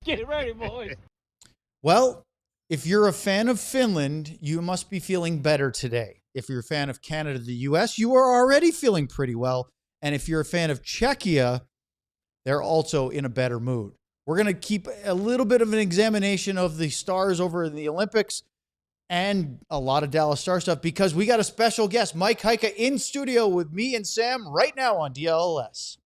Get ready, boys. Well, if you're a fan of Finland, you must be feeling better today. If you're a fan of Canada, the U.S., you are already feeling pretty well. And if you're a fan of Czechia, they're also in a better mood. We're going to keep a little bit of an examination of the stars over in the Olympics and a lot of Dallas Star stuff because we got a special guest, Mike Heika, in studio with me and Sam right now on DLS.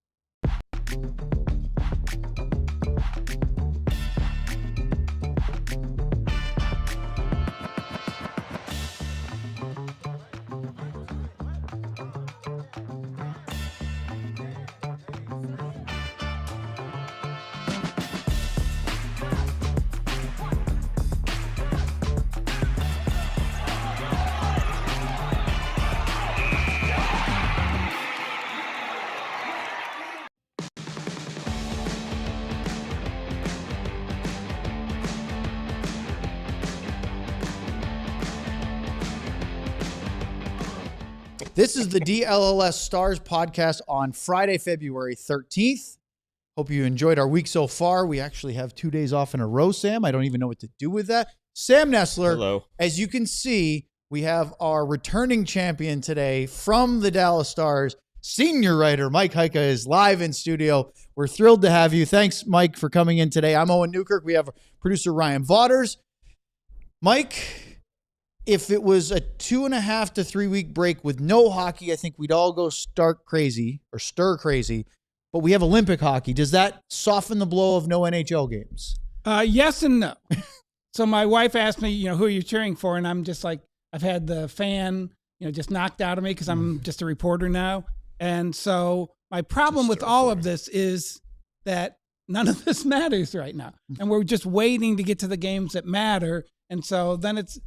This is the DLLS Stars podcast on Friday, February 13th. Hope you enjoyed our week so far. We actually have 2 days off in a row, Sam. I don't even know what to do with that. Sam Nessler, hello. As you can see, we have our returning champion today from the Dallas Stars. Senior writer Mike Heika is live in studio. We're thrilled to have you. Thanks, Mike, for coming in today. I'm Owen Newkirk. We have producer Ryan Vaughters. Mike, if it was a 2.5 to 3 week break with no hockey, I think we'd all go stir crazy. But we have Olympic hockey. Does that soften the blow of no NHL games? Yes and no. So my wife asked me, who are you cheering for? And I'm just like, I've had the fan, just knocked out of me because I'm just a reporter now. And so my problem with all of this is that none of this matters right now. And we're just waiting to get to the games that matter. And so then it's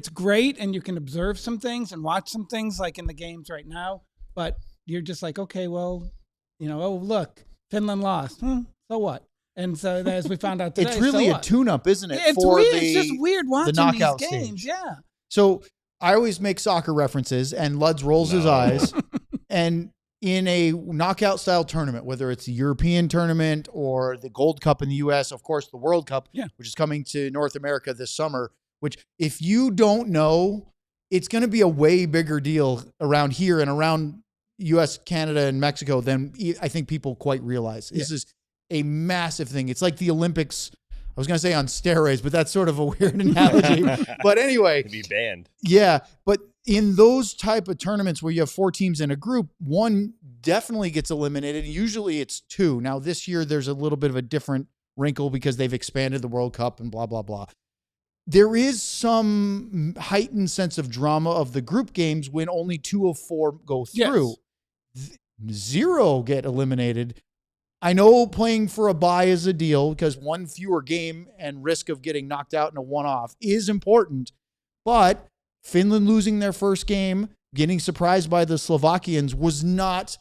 great and you can observe some things and watch some things like in the games right now, but you're just like, okay, well, oh, look, Finland lost. So what? And so as we found out today, it's really a tune-up, isn't it? It's weird. It's just weird watching the knockout these games. Stage. Yeah. So I always make soccer references and Luds rolls his eyes. And in a knockout style tournament, whether it's the European tournament or the Gold Cup in the U.S., of course, the World Cup, which is coming to North America this summer, which if you don't know, it's going to be a way bigger deal around here and around U.S., Canada, and Mexico than I think people quite realize. This is a massive thing. It's like the Olympics. I was going to say on steroids, but that's sort of a weird analogy. But anyway. It'd be banned. Yeah. But in those type of tournaments where you have 4 teams in a group, one definitely gets eliminated. Usually it's 2. Now this year there's a little bit of a different wrinkle because they've expanded the World Cup and blah, blah, blah. There is some heightened sense of drama of the group games when only 2 of 4 go through. Yes. 0 get eliminated. I know playing for a bye is a deal because 1 fewer game and risk of getting knocked out in a one-off is important. But Finland losing their first game, getting surprised by the Slovakians was not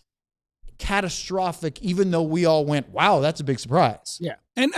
catastrophic, even though we all went, wow, that's a big surprise. Yeah. And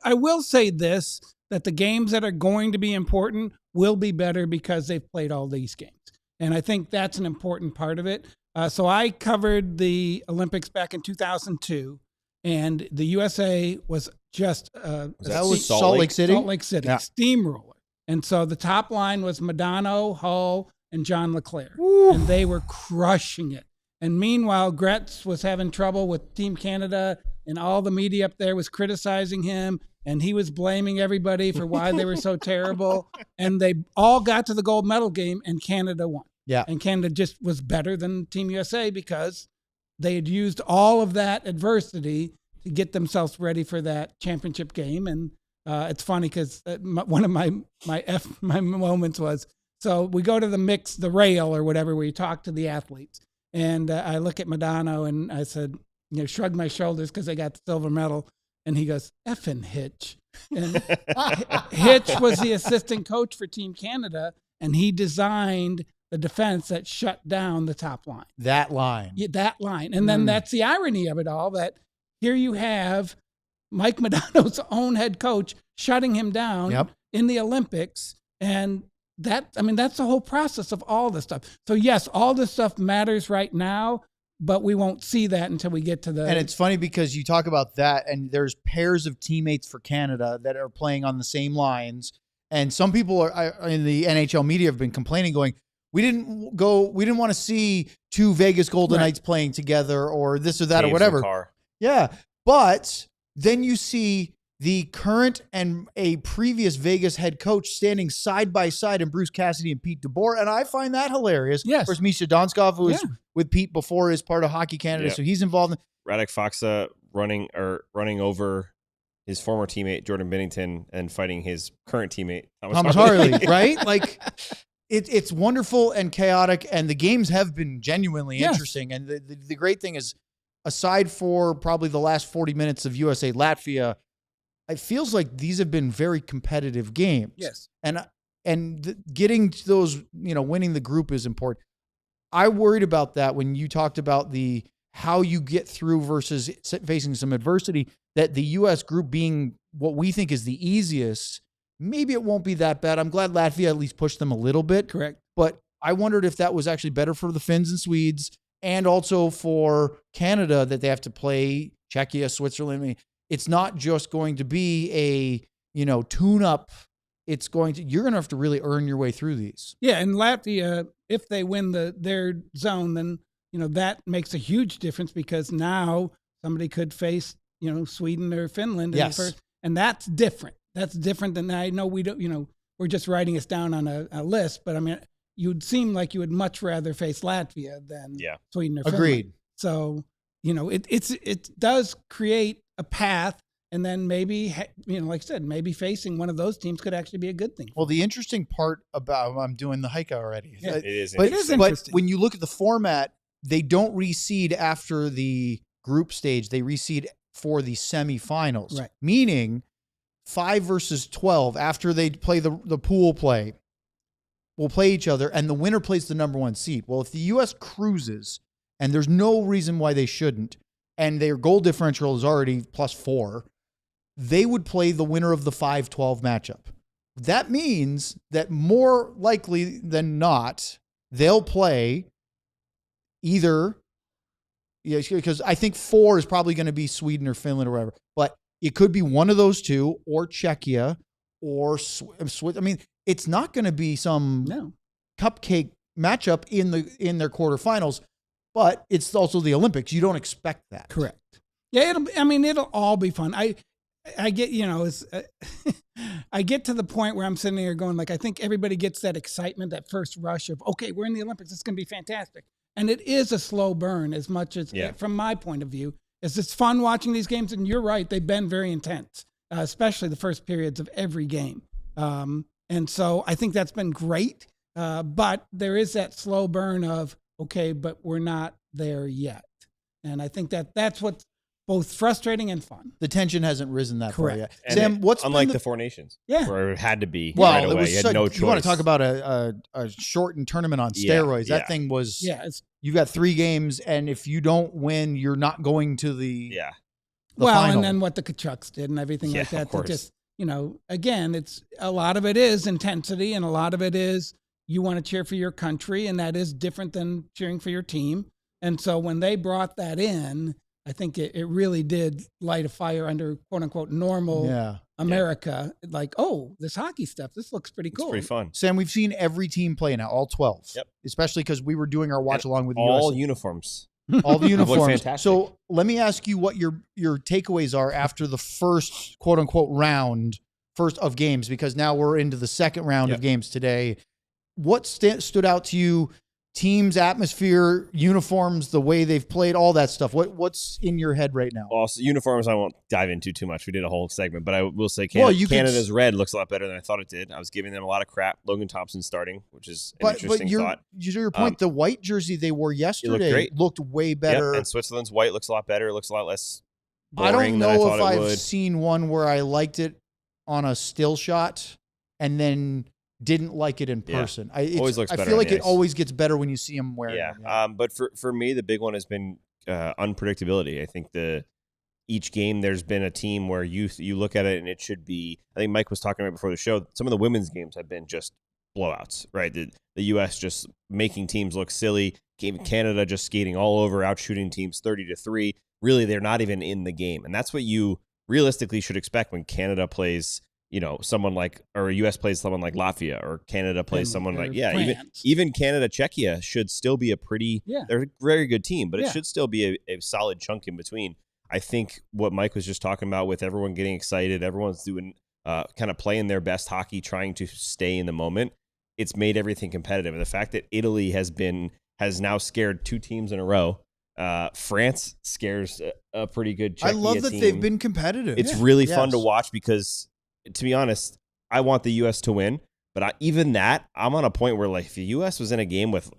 I will say this, that the games that are going to be important will be better because they've played all these games. And I think that's an important part of it. So I covered the Olympics back in 2002, and the USA was just that was Salt Lake City? Salt Lake City, steamroller. And so the top line was Modano, Hull, and John LeClaire. Ooh. And they were crushing it. And meanwhile, Gretz was having trouble with Team Canada, and all the media up there was criticizing him. And he was blaming everybody for why they were so terrible. And they all got to the gold medal game, and Canada won. Yeah. And Canada just was better than Team USA because they had used all of that adversity to get themselves ready for that championship game. And it's funny because one of my moments was, so we go to the rail or whatever, where you talk to the athletes. And I look at Modano and I said, shrug my shoulders because I got the silver medal. And he goes, effing Hitch. And Hitch was the assistant coach for Team Canada, and he designed the defense that shut down the top line. That line. Yeah, that line. And then that's the irony of it all, that here you have Mike Modano's own head coach shutting him down in the Olympics. And that's the whole process of all this stuff. So yes, all this stuff matters right now, but we won't see that until we get to the. And it's funny because you talk about that, and there's pairs of teammates for Canada that are playing on the same lines. And some people are in the NHL media have been complaining, going, we didn't want to see two Vegas Golden Knights playing together or this or that or whatever. Yeah. But then you see the current and a previous Vegas head coach standing side by side, and Bruce Cassidy and Pete DeBoer. And I find that hilarious. Yes. Of course, Misha Donskov, who was with Pete before, is part of Hockey Canada. So he's involved. Radek Faksa running over his former teammate, Jordan Binnington, and fighting his current teammate, Thomas Harley, right? Like, it's wonderful and chaotic, and the games have been genuinely interesting. And the great thing is, aside for probably the last 40 minutes of USA Latvia, it feels like these have been very competitive games. Yes. And getting to those, winning the group is important. I worried about that when you talked about how you get through versus facing some adversity, that the U.S. group being what we think is the easiest, maybe it won't be that bad. I'm glad Latvia at least pushed them a little bit. Correct. But I wondered if that was actually better for the Finns and Swedes, and also for Canada, that they have to play Czechia, Switzerland. I mean, it's not just going to be a, tune-up. You're going to have to really earn your way through these. Yeah, and Latvia, if they win their zone, then, that makes a huge difference, because now somebody could face, Sweden or Finland. And that's different. That's different than, I know we don't, we're just writing us down on a list, but I mean, you'd seem like you would much rather face Latvia than Sweden or Finland. Agreed. So, it does create a path, and then maybe, like I said, maybe facing one of those teams could actually be a good thing. Well, the interesting part about, I'm doing the Heika already. Yeah, it is interesting. But when you look at the format, they don't reseed after the group stage. They reseed for the semifinals, right? Meaning 5 versus 12 after they play the pool play. Will play each other, and the winner plays the number 1 seed. Well, if the U.S. cruises, and there's no reason why they shouldn't, and their goal differential is already +4, they would play the winner of the 5-12 matchup. That means that more likely than not, they'll play either, because I think 4 is probably going to be Sweden or Finland or whatever, but it could be one of those two, or Czechia, or Switzerland. I mean, it's not going to be some cupcake matchup in their quarterfinals, but it's also the Olympics. You don't expect that. Correct. Yeah, it'll all be fun. I get, I get to the point where I'm sitting here going, like, I think everybody gets that excitement, that first rush of, okay, we're in the Olympics. It's going to be fantastic. And it is a slow burn, as much as, from my point of view, it's fun watching these games. And you're right, they've been very intense, especially the first periods of every game. And so I think that's been great. But there is that slow burn of, okay, but we're not there yet. And I think that's what's both frustrating and fun. The tension hasn't risen that far yet. And Sam, what's unlike the Four Nations, where it had to be right away. You had no choice. You want to talk about a shortened tournament on steroids? That thing was. You've got 3 games, and if you don't win, you're not going to the final. And then what the Kachucks did and everything like that. To just, again, it's a lot of it is intensity, and a lot of it is you want to cheer for your country, and that is different than cheering for your team. And so when they brought that in, I think it really did light a fire under quote unquote normal America. Like, oh, this hockey stuff, this looks pretty cool. It's pretty fun. Sam, we've seen every team play now, all 12. Yep. Especially because we were doing our watch along with the all US. uniforms. All the uniforms. Fantastic. So let me ask you what your takeaways are after the first quote unquote first of games, because now we're into the second round of games today. What stood out to you? Teams, atmosphere, uniforms, the way they've played, all that stuff. What's in your head right now? Well, so uniforms I won't dive into too much. We did a whole segment, but I will say Canada's red looks a lot better than I thought it did. I was giving them a lot of crap. Logan Thompson starting, which is an interesting thought. To your point, the white jersey they wore yesterday looked way better. And Switzerland's white looks a lot better. It looks a lot less boring I don't know than I thought if it would. I've seen one where I liked it on a still shot and then didn't like it in person. Always looks better. I feel like it always gets better when you see him wearing them. But for me, the big one has been unpredictability. I think each game there's been a team where you look at it and it should be. I think Mike was talking about before the show. Some of the women's games have been just blowouts, right? The U.S. just making teams look silly. Canada just skating all over, out shooting teams 30-3. Really, they're not even in the game. And that's what you realistically should expect when Canada plays, someone like, or US plays someone like Latvia, or Canada plays someone like, even Canada, Czechia should still be they're a very good team, but it should still be a solid chunk in between. I think what Mike was just talking about with everyone getting excited, everyone's doing kind of playing their best hockey, trying to stay in the moment. It's made everything competitive. And the fact that Italy has now scared 2 teams in a row. France scares a pretty good Czechia I love that team. they've been competitive. It's really fun to watch because, to be honest, I want the U.S. to win. But I'm on a point where, like, if the U.S. was in a game with,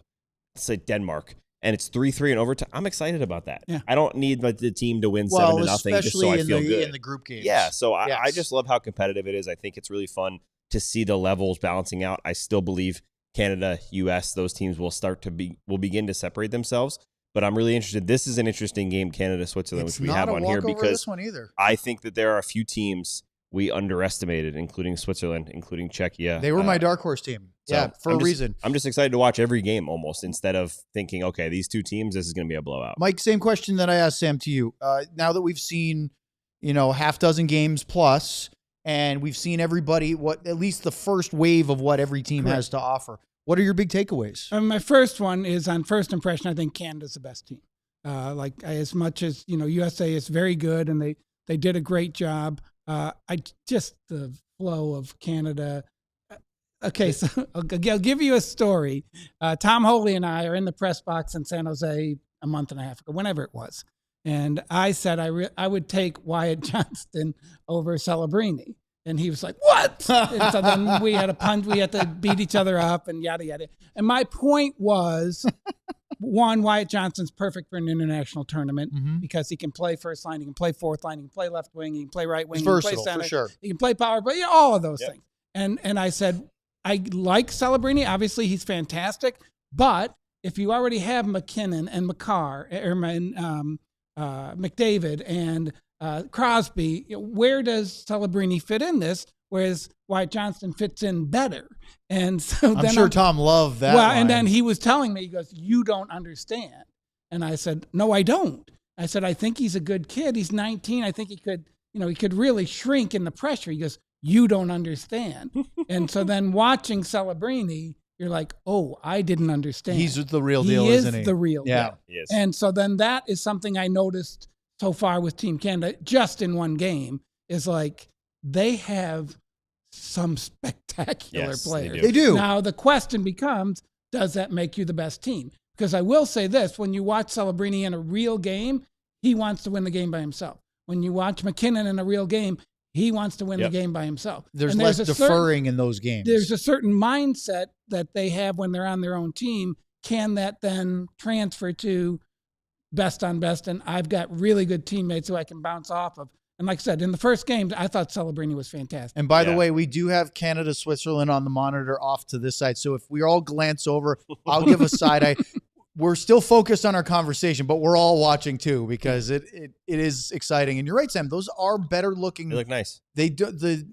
let's say, Denmark, and it's 3-3 in overtime, I'm excited about that. Yeah. I don't need the team to win 7-0 just so I feel good. In the group games. Yeah, so I just love how competitive it is. I think it's really fun to see the levels balancing out. I still believe Canada, U.S., those teams will begin to separate themselves. But I'm really interested. This is an interesting game, Canada-Switzerland, which we have on here, because I think that there are a few teams we underestimated, including Switzerland, including Czechia. They were my dark horse team. For a reason. I'm just excited to watch every game almost, instead of thinking, okay, these 2 teams, this is going to be a blowout. Mike, same question that I asked Sam to you. Now that we've seen, half dozen games plus, and we've seen everybody, at least the first wave of what every team has to offer. What are your big takeaways? My first one is, on first impression, I think Canada's the best team. As much as, USA is very good and they did a great job. The flow of Canada. Okay, so I'll give you a story. Tom Harley and I are in the press box in San Jose a month and a half ago, whenever it was. And I said I would take Wyatt Johnston over Celebrini. And he was like, what? And so then we had a punch. We had to beat each other up and yada, yada. And my point was, one, Wyatt Johnston's perfect for an international tournament because he can play first line, he can play fourth line, he can play left wing, he can play right wing, he can play center, for sure. He can play power play, all of those things. And I said, I like Celebrini. Obviously, he's fantastic. But if you already have McKinnon and McDavid and Crosby, where does Celebrini fit in this? Whereas Wyatt Johnston fits in better. And so I'm sure Tom loved that. Well, line. And then he was telling me, he goes, you don't understand. And I said, no, I don't. I said, I think he's a good kid. He's 19. I think he could really shrink in the pressure. He goes, you don't understand. And so then watching Celebrini, you're like, oh, I didn't understand. He's the real deal, isn't he? He is the real deal. He is. And so then that is something I noticed so far with Team Canada, just in one game, is like they have some spectacular players. They do. Now, the question becomes, does that make you the best team? Because I will say this, when you watch Celebrini in a real game, he wants to win the game by himself. When you watch McKinnon in a real game, he wants to win the game by himself. There's less deferring in those games. There's a certain mindset that they have when they're on their own team. Can that then transfer to best on best? And I've got really good teammates who I can bounce off of. And like I said, in the first game, I thought Celebrini was fantastic. And by the way, we do have Canada, Switzerland on the monitor off to this side. So if we all glance over, I'll give a side eye. We're still focused on our conversation, but we're all watching too because it is exciting. And you're right, Sam. Those are better looking. They look nice. They do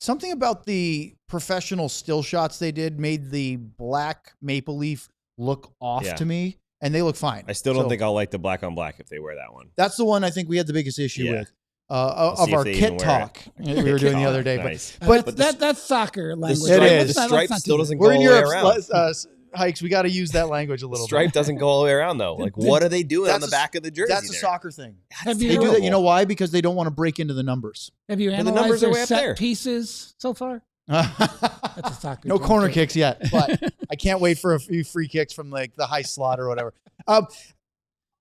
something about the professional still shots they did made the black maple leaf look off to me, and they look fine. I still don't think I'll like the black on black if they wear that one. That's the one I think we had the biggest issue with. Of our kit talk we were doing the other day. Nice. But that's soccer language. The stripe still doesn't go all the way around. Hikes, we got to use that language a little bit. Stripe doesn't go all the way around, though. Like, what are they doing on the back of the jersey? That's a soccer thing. They do that. You know why? Because they don't want to break into the numbers. Have you analyzed their set pieces so far? That's a soccer. No corner kicks yet, but I can't wait for a few free kicks from like the high slot or whatever.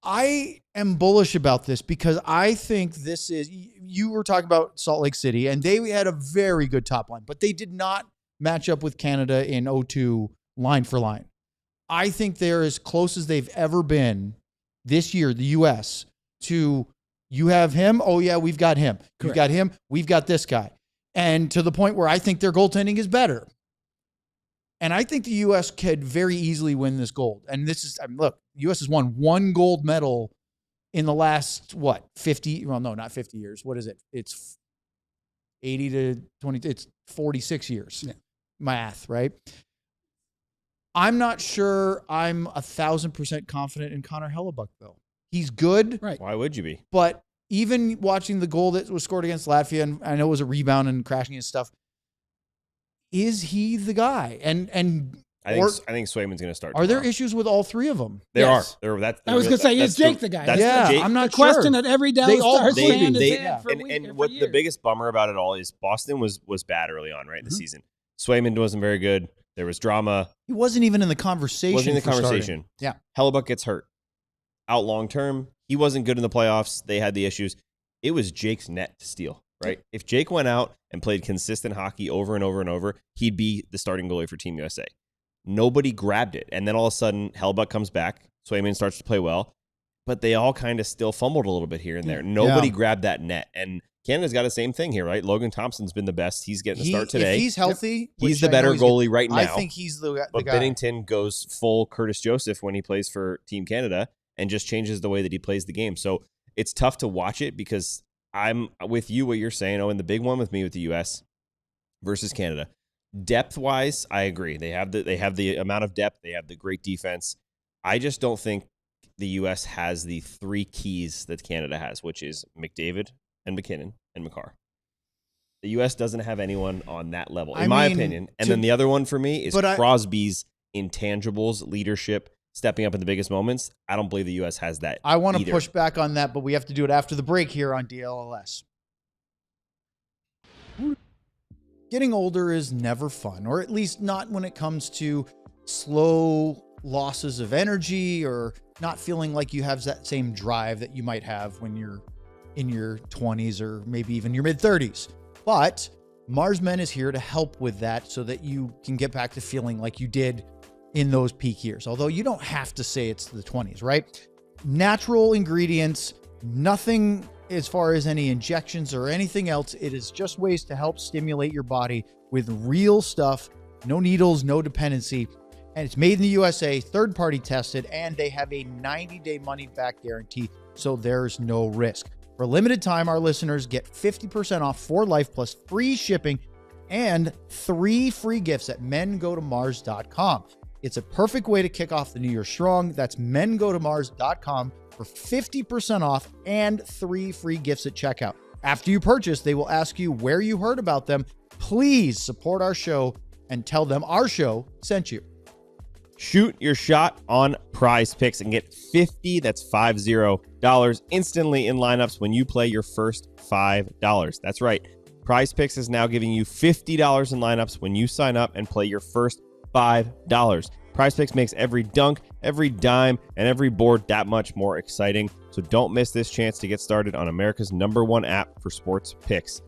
I am bullish about this because I think this is, you were talking about Salt Lake City, and they had a very good top line, but they did not match up with Canada in 0-2 line for line. I think they're as close as they've ever been this year, the U.S., to you have him, oh yeah, we've got him. Correct. You've got him, we've got this guy. And to the point where I think their goaltending is better. And I think the U.S. could very easily win this gold. And this is, look, the U.S. has won one gold medal in the last, 50, well, no, not 50 years. What is it? It's 80 to 20, it's 46 years. Yeah. Math, right? I'm not sure I'm 1,000% confident in Connor Hellebuyck, though. He's good. Right. Why would you be? But even watching the goal that was scored against Latvia, and I know it was a rebound and crashing and stuff, is he the guy? And I think Swayman's going to start. Are there tomorrow. issues with all three of them? There Yes. are. I was going to say, is Jake the guy? Yeah, Jake, I'm not the question sure. that every Dallas They all Stars may be. fan has They- had for and what the years. biggest bummer about it all is Boston was bad early on, right, in the season. Swayman wasn't very good. There was drama. He wasn't even in the conversation. Wasn't in the for conversation. starting. Yeah. Hellebuyck gets hurt. Out long term, he wasn't good in the playoffs. They had the issues. It was Jake's net to steal, right? If Jake went out and played consistent hockey over and over and over, he'd be the starting goalie for Team USA. Nobody grabbed it. And then all of a sudden, Hellebuyck comes back. Swayman starts to play well. But they all kind of still fumbled a little bit here and there. Nobody grabbed that net. And Canada's got the same thing here, right? Logan Thompson's been the best. He's getting the start today. If he's healthy, He's the better goalie right now. I think he's the But guy. Binnington goes full Curtis Joseph when he plays for Team Canada and just changes the way that he plays the game. So it's tough to watch it because I'm with you what you're saying. Oh, and the big one with me with the U.S. versus Canada. Depth-wise, I agree. They have the amount of depth. They have the great defense. I just don't think the U.S. has the three keys that Canada has, which is McDavid and McKinnon and Makar. The U.S. doesn't have anyone on that level, in my opinion. And then the other one for me is Crosby's intangibles, leadership, stepping up in the biggest moments. I don't believe the U.S. has that. I want to push back on that, but we have to do it after the break here on DLLS. Getting older is never fun, or at least not when it comes to slow losses of energy or not feeling like you have that same drive that you might have when you're in your 20s or maybe even your mid-30s. But Mars Men is here to help with that so that you can get back to feeling like you did in those peak years. Although you don't have to say it's the 20s, right? Natural ingredients, nothing as far as any injections or anything else. It is just ways to help stimulate your body with real stuff. No needles, no dependency. And it's made in the USA, third-party tested, and they have a 90-day money-back guarantee, so there's no risk. For a limited time, our listeners get 50% off for life plus free shipping and 3 free gifts at mengotomars.com. It's a perfect way to kick off the new year strong. That's mengotomars.com for 50% off and 3 free gifts at checkout. After you purchase, they will ask you where you heard about them. Please support our show and tell them our show sent you. Shoot your shot on Prize Picks and get $50 instantly in lineups when you play your first $5. That's right. Prize Picks is now giving you $50 in lineups when you sign up and play your first $5. Prize Picks makes every dunk, every dime, and every board that much more exciting. So don't miss this chance to get started on America's #1 app for sports picks.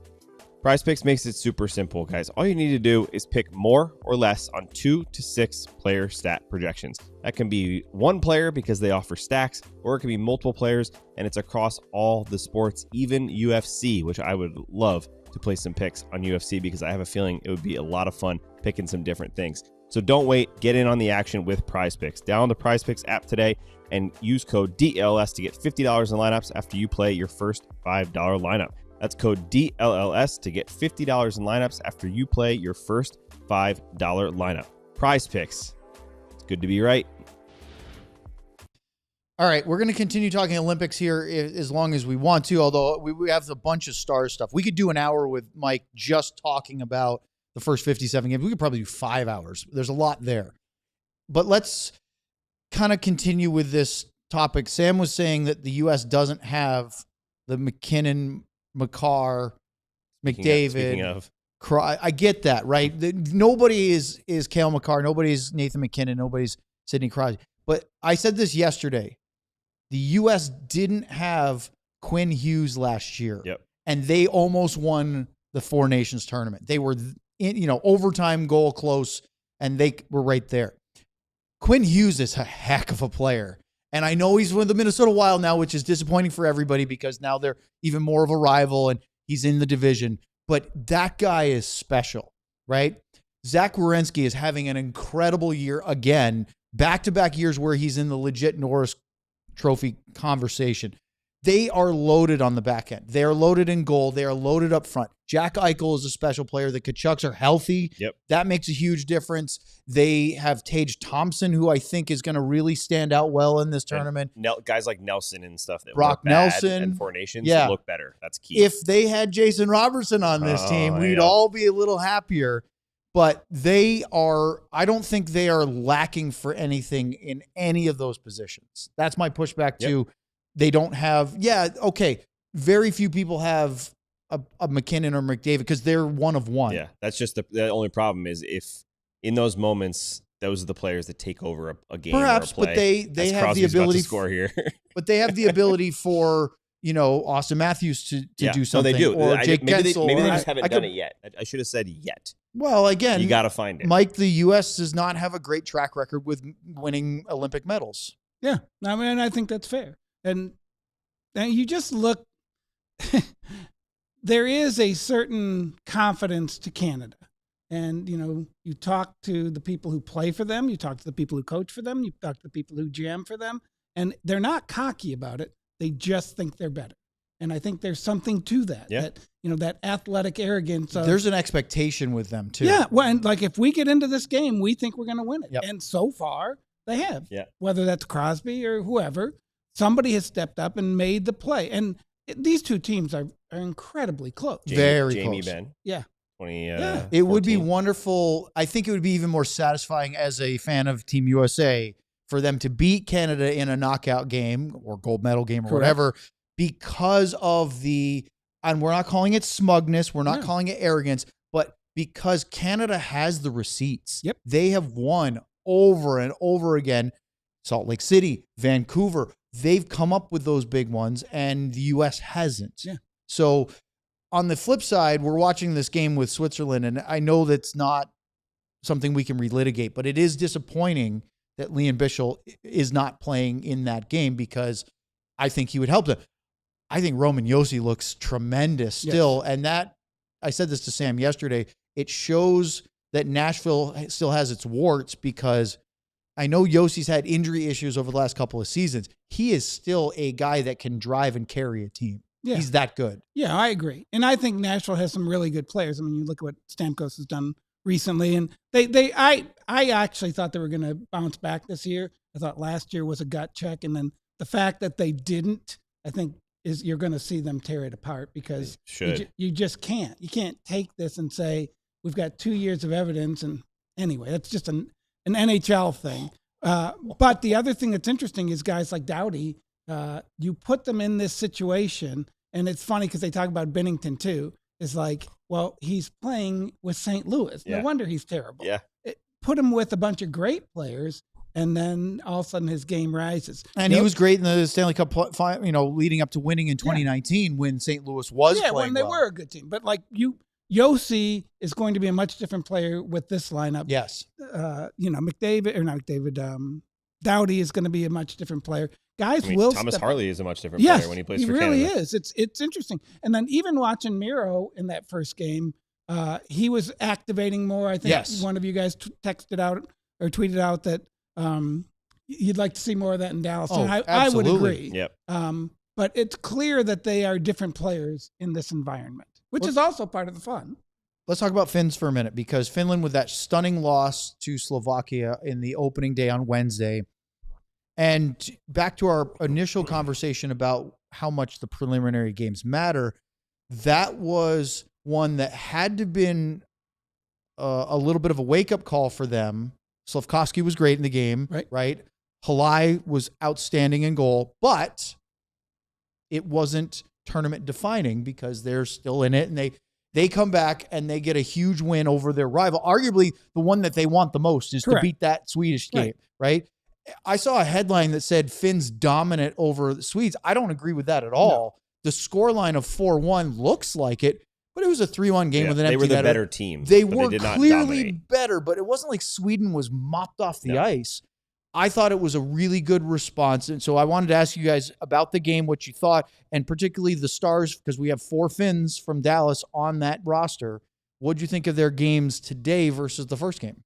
Prize Picks makes it super simple, guys. All you need to do is pick more or less on 2 to 6 player stat projections. That can be one player because they offer stacks, or it can be multiple players, and it's across all the sports, even UFC, which I would love to play some picks on UFC because I have a feeling it would be a lot of fun picking some different things. So don't wait. Get in on the action with Prize Picks. Download the Prize Picks app today and use code DLS to get $50 in lineups after you play your first $5 lineup. That's code DLLS to get $50 in lineups after you play your first $5 lineup. Prize Picks. It's good to be right. All right, we're going to continue talking Olympics here as long as we want to, although we have a bunch of star stuff. We could do an hour with Mike just talking about the first 57 games. We could probably do 5 hours. There's a lot there. But let's kind of continue with this topic. Sam was saying that the U.S. doesn't have the McKinnon, Makar, McDavid. Speaking of. I get that, right? Nobody is Cale Makar. Nobody's Nathan McKinnon. Nobody's Sidney Crosby. But I said this yesterday. The U.S. didn't have Quinn Hughes last year. Yep. And they almost won the Four Nations tournament. They were in, overtime goal close, and they were right there. Quinn Hughes is a heck of a player. And I know he's with the Minnesota Wild now, which is disappointing for everybody because now they're even more of a rival and he's in the division. But that guy is special, right? Zach Werenski is having an incredible year again, back-to-back years where he's in the legit Norris Trophy conversation. they are loaded on the back end. They are loaded in goal. They are loaded up front. Jack Eichel is a special player. The Kachucks are healthy. Yep. That makes a huge difference. They have Tage Thompson, who I think is going to really stand out well in this tournament. Guys like Nelson and stuff that Brock look bad Nelson and Four Nations look better. That's key. If they had Jason Robertson on this team, we'd all be a little happier. But I don't think they are lacking for anything in any of those positions. That's my pushback to. They don't have, very few people have a McKinnon or McDavid because they're one of one. Yeah, that's just the only problem is if in those moments, those are the players that take over a game. Perhaps, or a play. but they have the ability to score here. But they have the ability for, Austin Matthews to do something. No, they do. Or Jake Gensel. Maybe they just haven't done it yet. I should have said yet. Well, again, you got to find it. Mike, the U.S. does not have a great track record with winning Olympic medals. Yeah, I mean, I think that's fair. And you just look, there is a certain confidence to Canada. And, you talk to the people who play for them, you talk to the people who coach for them, you talk to the people who GM for them, and they're not cocky about it. They just think they're better. And I think there's something to that, that athletic arrogance. There's an expectation with them, too. Yeah, well, and like if we get into this game, we think we're going to win it. Yep. And so far, they have. Yeah. Whether that's Crosby or whoever, somebody has stepped up and made the play. And these two teams are incredibly close. Jamie Benn. Yeah. 20. It would be wonderful. I think it would be even more satisfying as a fan of Team USA for them to beat Canada in a knockout game or gold medal game or whatever because of and we're not calling it smugness. We're not calling it arrogance, but because Canada has the receipts. Yep. They have won over and over again. Salt Lake City, Vancouver, they've come up with those big ones and the U.S. hasn't. Yeah. So on the flip side, we're watching this game with Switzerland, and I know that's not something we can relitigate, but it is disappointing that Liam Bichsel is not playing in that game because I think he would help them. I think Roman Josi looks tremendous still, and that, I said this to Sam yesterday, it shows that Nashville still has its warts because I know Yosi's had injury issues over the last couple of seasons. He is still a guy that can drive and carry a team. Yeah. He's that good. Yeah, I agree. And I think Nashville has some really good players. I mean, you look at what Stamkos has done recently, and I actually thought they were going to bounce back this year. I thought last year was a gut check, and then the fact that they didn't, I think, is you're going to see them tear it apart because you just can't. You can't take this and say, we've got 2 years of evidence. And anyway, that's just an NHL thing. But the other thing that's interesting is guys like Doughty, you put them in this situation, and it's funny because they talk about Binnington too. It's like, well, he's playing with St. Louis. No wonder he's terrible. Yeah. Put him with a bunch of great players, and then all of a sudden his game rises. And he was great in the Stanley Cup, leading up to winning in 2019 when St. Louis was playing when they were a good team. But like Josi is going to be a much different player with this lineup. Yes. Doughty is going to be a much different player. Guys will Thomas Harley is a much different player when he plays for Canada. He really is. It's interesting. And then even watching Miro in that first game, he was activating more. I think one of you guys texted out or tweeted out that you'd like to see more of that in Dallas. Oh, and I would agree. Yep. But it's clear that they are different players in this environment, which is also part of the fun. Let's talk about Finns for a minute, because Finland, with that stunning loss to Slovakia in the opening day on Wednesday, and back to our initial conversation about how much the preliminary games matter, that was one that had to have been a little bit of a wake-up call for them. Slafkovsky was great in the game, right? Halai was outstanding in goal, but it wasn't tournament defining because they're still in it, and they come back and they get a huge win over their rival. Arguably, the one that they want the most is to beat that Swedish game, right? I saw a headline that said Finns dominant over the Swedes. I don't agree with that at all. No. The scoreline of 4-1 looks like it, but it was a 3-1 game with an empty netter. They were the better team. They were clearly better, but it wasn't like Sweden was mopped off the ice. I thought it was a really good response. And so I wanted to ask you guys about the game, what you thought, and particularly the Stars, because we have 4 Finns from Dallas on that roster. What'd you think of their games today versus the first game?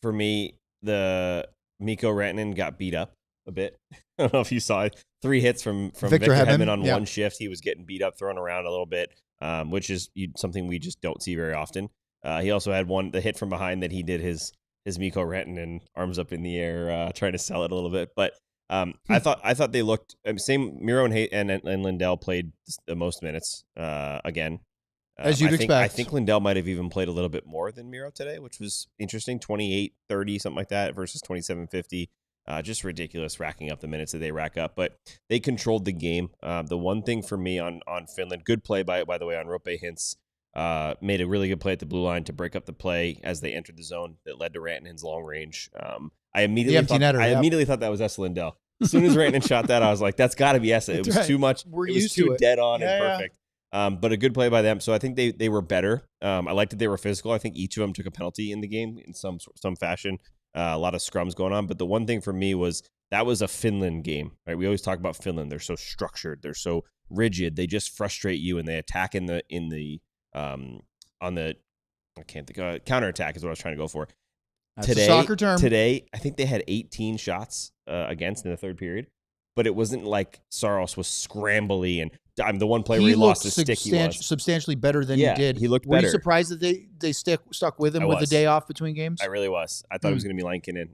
For me, the Mikko Rantanen got beat up a bit. I don't know if you saw it. 3 hits from Victor Hedman on one shift. He was getting beat up, thrown around a little bit, which is something we just don't see very often. He also had the hit from behind that he did his Mikko Rantanen arms up in the air, trying to sell it a little bit. But I thought they looked same. Miro and Lindell played the most minutes again. As you'd expect. I think Lindell might have even played a little bit more than Miro today, which was interesting. 28-30, something like that, versus 27-50. Just ridiculous racking up the minutes that they rack up. But they controlled the game. The one thing for me on Finland, good play by the way on Roope Hintz. Made a really good play at the blue line to break up the play as they entered the zone that led to Rantanen's long range. I immediately thought that was Esa Lindell. As soon as Rantanen shot that, I was like, that's got to be Esa. It was too much. It was too dead on and perfect. But a good play by them. So I think they were better. I liked that they were physical. I think each of them took a penalty in the game in some fashion. A lot of scrums going on. But the one thing for me was that was a Finland game. Right? We always talk about Finland. They're so structured. They're so rigid. They just frustrate you, and they attack on the I can't think counterattack is what I was trying to go for. That's a soccer term. Today, I think they had 18 shots against in the third period, but it wasn't like Saros was scrambly and the one play where he lost his stick. He was substantially better than he did. He looked better. Were you surprised that they stuck with him with the day off between games? I really was. I thought it was going to be Lankinen.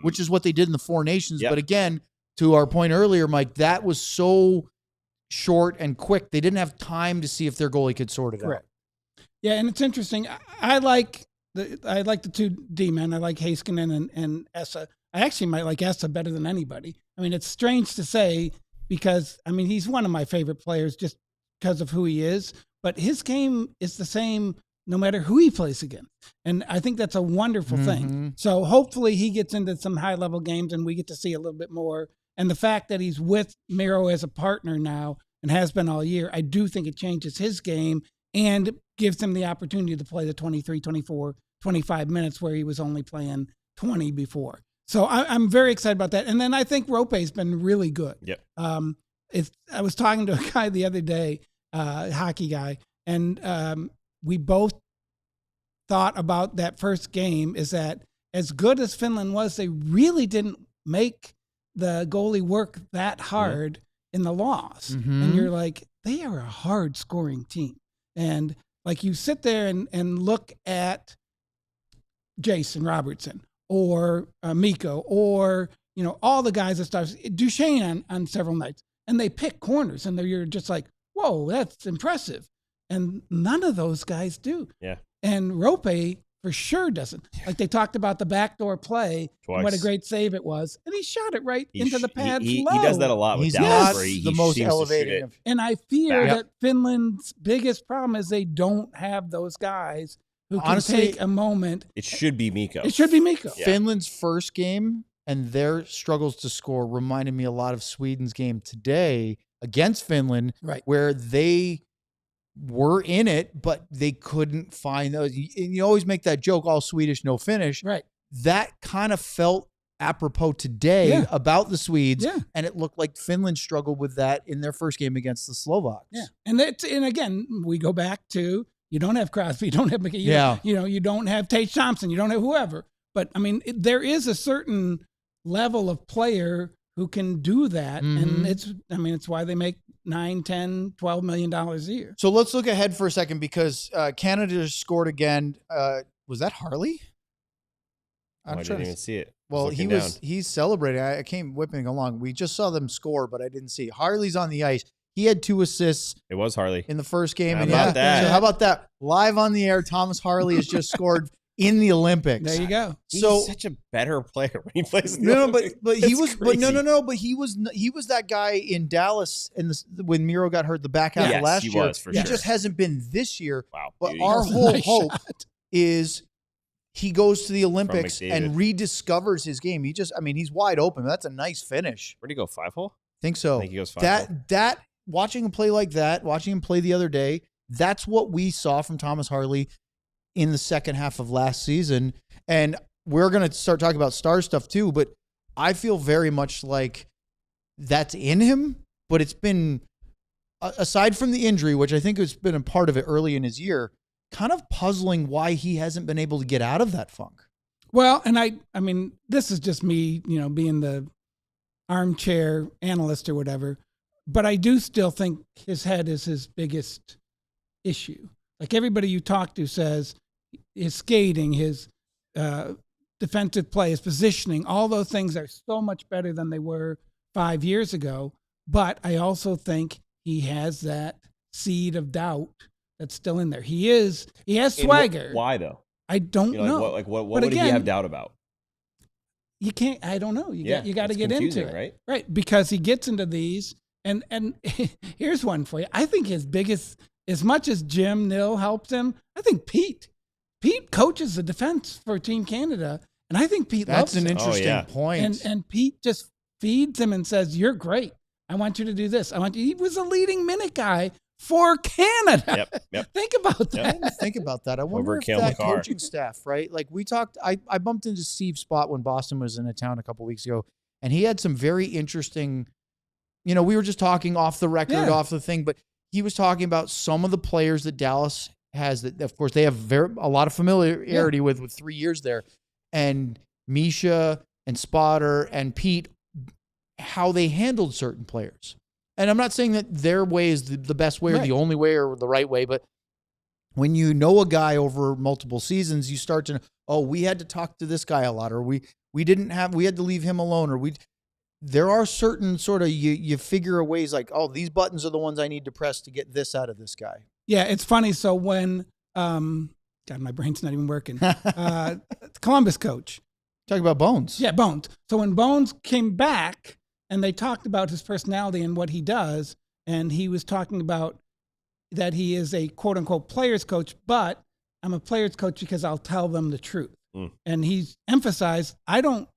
Which is what they did in the Four Nations. Yep. But again, to our point earlier, Mike, that was so short and quick. They didn't have time to see if their goalie could sort it out. Yeah, and it's interesting. I like the two D-men. I like Heiskanen and Esa. I actually might like Esa better than anybody. I mean, it's strange to say because, I mean, he's one of my favorite players just because of who he is. But his game is the same no matter who he plays against. And I think that's a wonderful thing. So hopefully he gets into some high-level games and we get to see a little bit more. And the fact that he's with Miro as a partner now and has been all year, I do think it changes his game and gives him the opportunity to play the 23, 24, 25 minutes where he was only playing 20 before. So I'm very excited about that. And then I think Roope's been really good. Yep. I was talking to a guy the other day, hockey guy, and we both thought about that first game is that as good as Finland was, they really didn't make the goalie work that hard in the loss. And you're like, they are a hard scoring team. And like you sit there and look at Jason Robertson or Mikko or, all the guys that start Duchesne on several nights, and they pick corners and you're just like, whoa, that's impressive. And none of those guys do. Yeah. And Roope for sure doesn't. Like they talked about the backdoor play, and what a great save it was. And he shot it right into the pads he low. He does that a lot with He's Dallas. not He the most seems elevated. And I fear that Finland's biggest problem is they don't have those guys who can take a moment. It should be Mikko. Yeah. Finland's first game and their struggles to score reminded me a lot of Sweden's game today against Finland, where they were in it, but they couldn't find those. And you always make that joke, all Swedish, no finish. Right. That kind of felt apropos today about the Swedes. Yeah. And it looked like Finland struggled with that in their first game against the Slovaks. Yeah. And again, we go back to, you don't have Crosby, you don't have McKay, you don't have Tage Thompson, you don't have whoever. But I mean, there is a certain level of player who can do that. And it's why they make $9, $10, $12 million a year. So let's look ahead for a second because Canada scored again. Was that Harley? I didn't even see it. Well, he's celebrating. I came whipping along. We just saw them score, but I didn't see. Harley's on the ice. He had 2 assists. It was Harley in the first game. How about that? So how about that? Live on the air, Thomas Harley has just scored in the Olympics. There you go. He's such a better player when he plays. But he was. But no. But he was that guy in Dallas when Miro got hurt the back half of last year. He just hasn't been this year. Wow. But our whole hope is he goes to the Olympics and rediscovers his game. He's wide open. That's a nice finish. Where'd he go? 5-hole? Think so. I think he goes 5-hole. That watching him play like that, watching him play the other day, that's what we saw from Thomas Harley in the second half of last season. And we're going to start talking about star stuff too, but I feel very much like that's in him, but it's been, aside from the injury, which I think has been a part of it early in his year, kind of puzzling why he hasn't been able to get out of that funk. Well, and I mean, this is just me, being the armchair analyst or whatever, but I do still think his head is his biggest issue. Like everybody you talk to says his skating, his defensive play, his positioning, all those things are so much better than they were 5 years ago. But I also think he has that seed of doubt that's still in there. He has swagger. Why though? I don't know. What would he have doubt about? You can't. I don't know. You got to get into it, right? Because he gets into these, and here's one for you. I think his biggest, as much as Jim Nill helps him, I think Pete coaches the defense for Team Canada, and I think Pete loves him. That's an interesting point. And Pete just feeds him and says, "You're great. I want you to do this. He was a leading minute guy for Canada. Yep. Think about that. Yeah, think about that. I wonder if that coaching staff, right? Like we talked, I bumped into Steve Spott when Boston was in a town a couple weeks ago, and he had some very interesting, we were just talking off the record, off the thing, but he was talking about some of the players that Dallas has that, of course, they have a lot of familiarity with 3 years there. And Misha and Spotter and Pete, how they handled certain players. And I'm not saying that their way is the best way or the only way or the right way, but when you know a guy over multiple seasons, you start to know, we had to talk to this guy a lot, or we had to leave him alone, or there are certain sort of, you figure ways like, these buttons are the ones I need to press to get this out of this guy. Yeah, it's funny. So when, God, my brain's not even working. Columbus coach. Talking about Bones. Yeah, Bones. So when Bones came back and they talked about his personality and what he does, and he was talking about that he is a quote unquote player's coach, but I'm a player's coach because I'll tell them the truth. And he's emphasized, I don't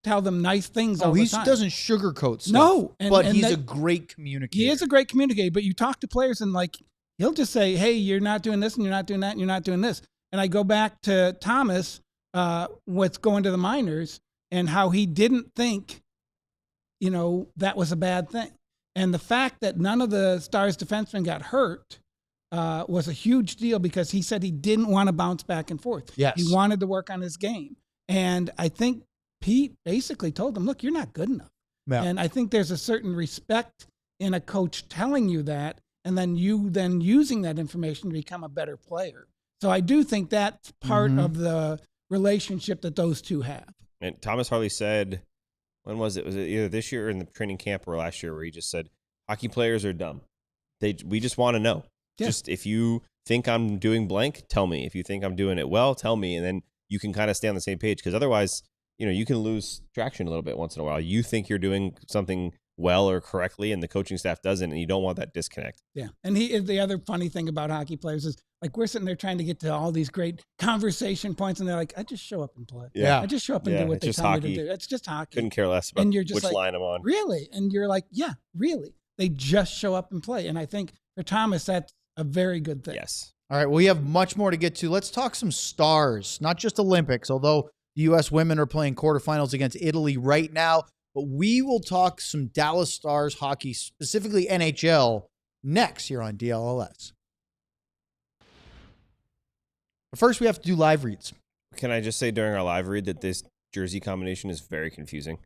tell them nice things all the time. He doesn't sugarcoat stuff. No. But he's a great communicator. He is a great communicator, but you talk to players and he'll just say, hey, you're not doing this and you're not doing that and you're not doing this. And I go back to Thomas, what's going to the minors and how he didn't think, that was a bad thing. And the fact that none of the Stars defensemen got hurt was a huge deal because he said he didn't want to bounce back and forth. Yes. He wanted to work on his game. And I think Pete basically told him, look, you're not good enough. Yeah. And I think there's a certain respect in a coach telling you that, and then you using that information to become a better player. So I do think that's part of the relationship that those two have. And Thomas Harley said, when was it? Was it either this year or in the training camp or last year, where he just said, hockey players are dumb. We just want to know. Yeah. Just if you think I'm doing blank, tell me. If you think I'm doing it well, tell me. And then you can kind of stay on the same page, because otherwise, you can lose traction a little bit once in a while. You think you're doing something well or correctly, and the coaching staff doesn't, and you don't want that disconnect. Yeah. And the other funny thing about hockey players is, we're sitting there trying to get to all these great conversation points, and they're like, I just show up and play. Yeah. I just show up and do what they tell me to do. It's just hockey. Couldn't care less about which line I'm on. Really? And you're like, yeah, really. They just show up and play. And I think for Thomas, that's a very good thing. Yes. All right. Well, we have much more to get to. Let's talk some Stars, not just Olympics, although the U.S. women are playing quarterfinals against Italy right now. But we will talk some Dallas Stars hockey, specifically NHL, next here on DLLS. But first, we have to do live reads. Can I just say during our live read that this jersey combination is very confusing?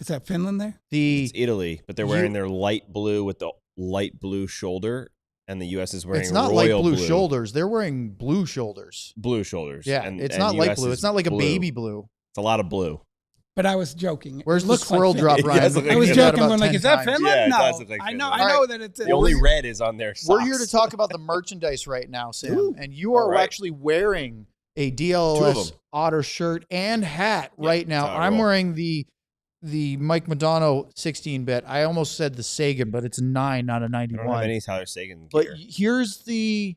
Is that Finland there? It's Italy, but they're wearing their light blue with the light blue shoulder, and the U.S. is wearing royal blue. It's not light blue shoulders. They're wearing blue shoulders. Blue shoulders. Yeah, it's not light blue. It's not like a baby blue. It's a lot of blue. But I was joking. Where's the swirl drop, Ryan? I was joking when is that Finland? Yeah, no. It does look like I Finland. know that it's the only red is on their socks. We're here to talk about the merchandise right now, Sam. Ooh. And you are actually wearing a DLS Otter shirt and hat right now. I'm wearing the Mike Modano 16-bit. I almost said the Sagan, but it's a 9, not a 91. I don't have any Tyler Sagan gear. But here's the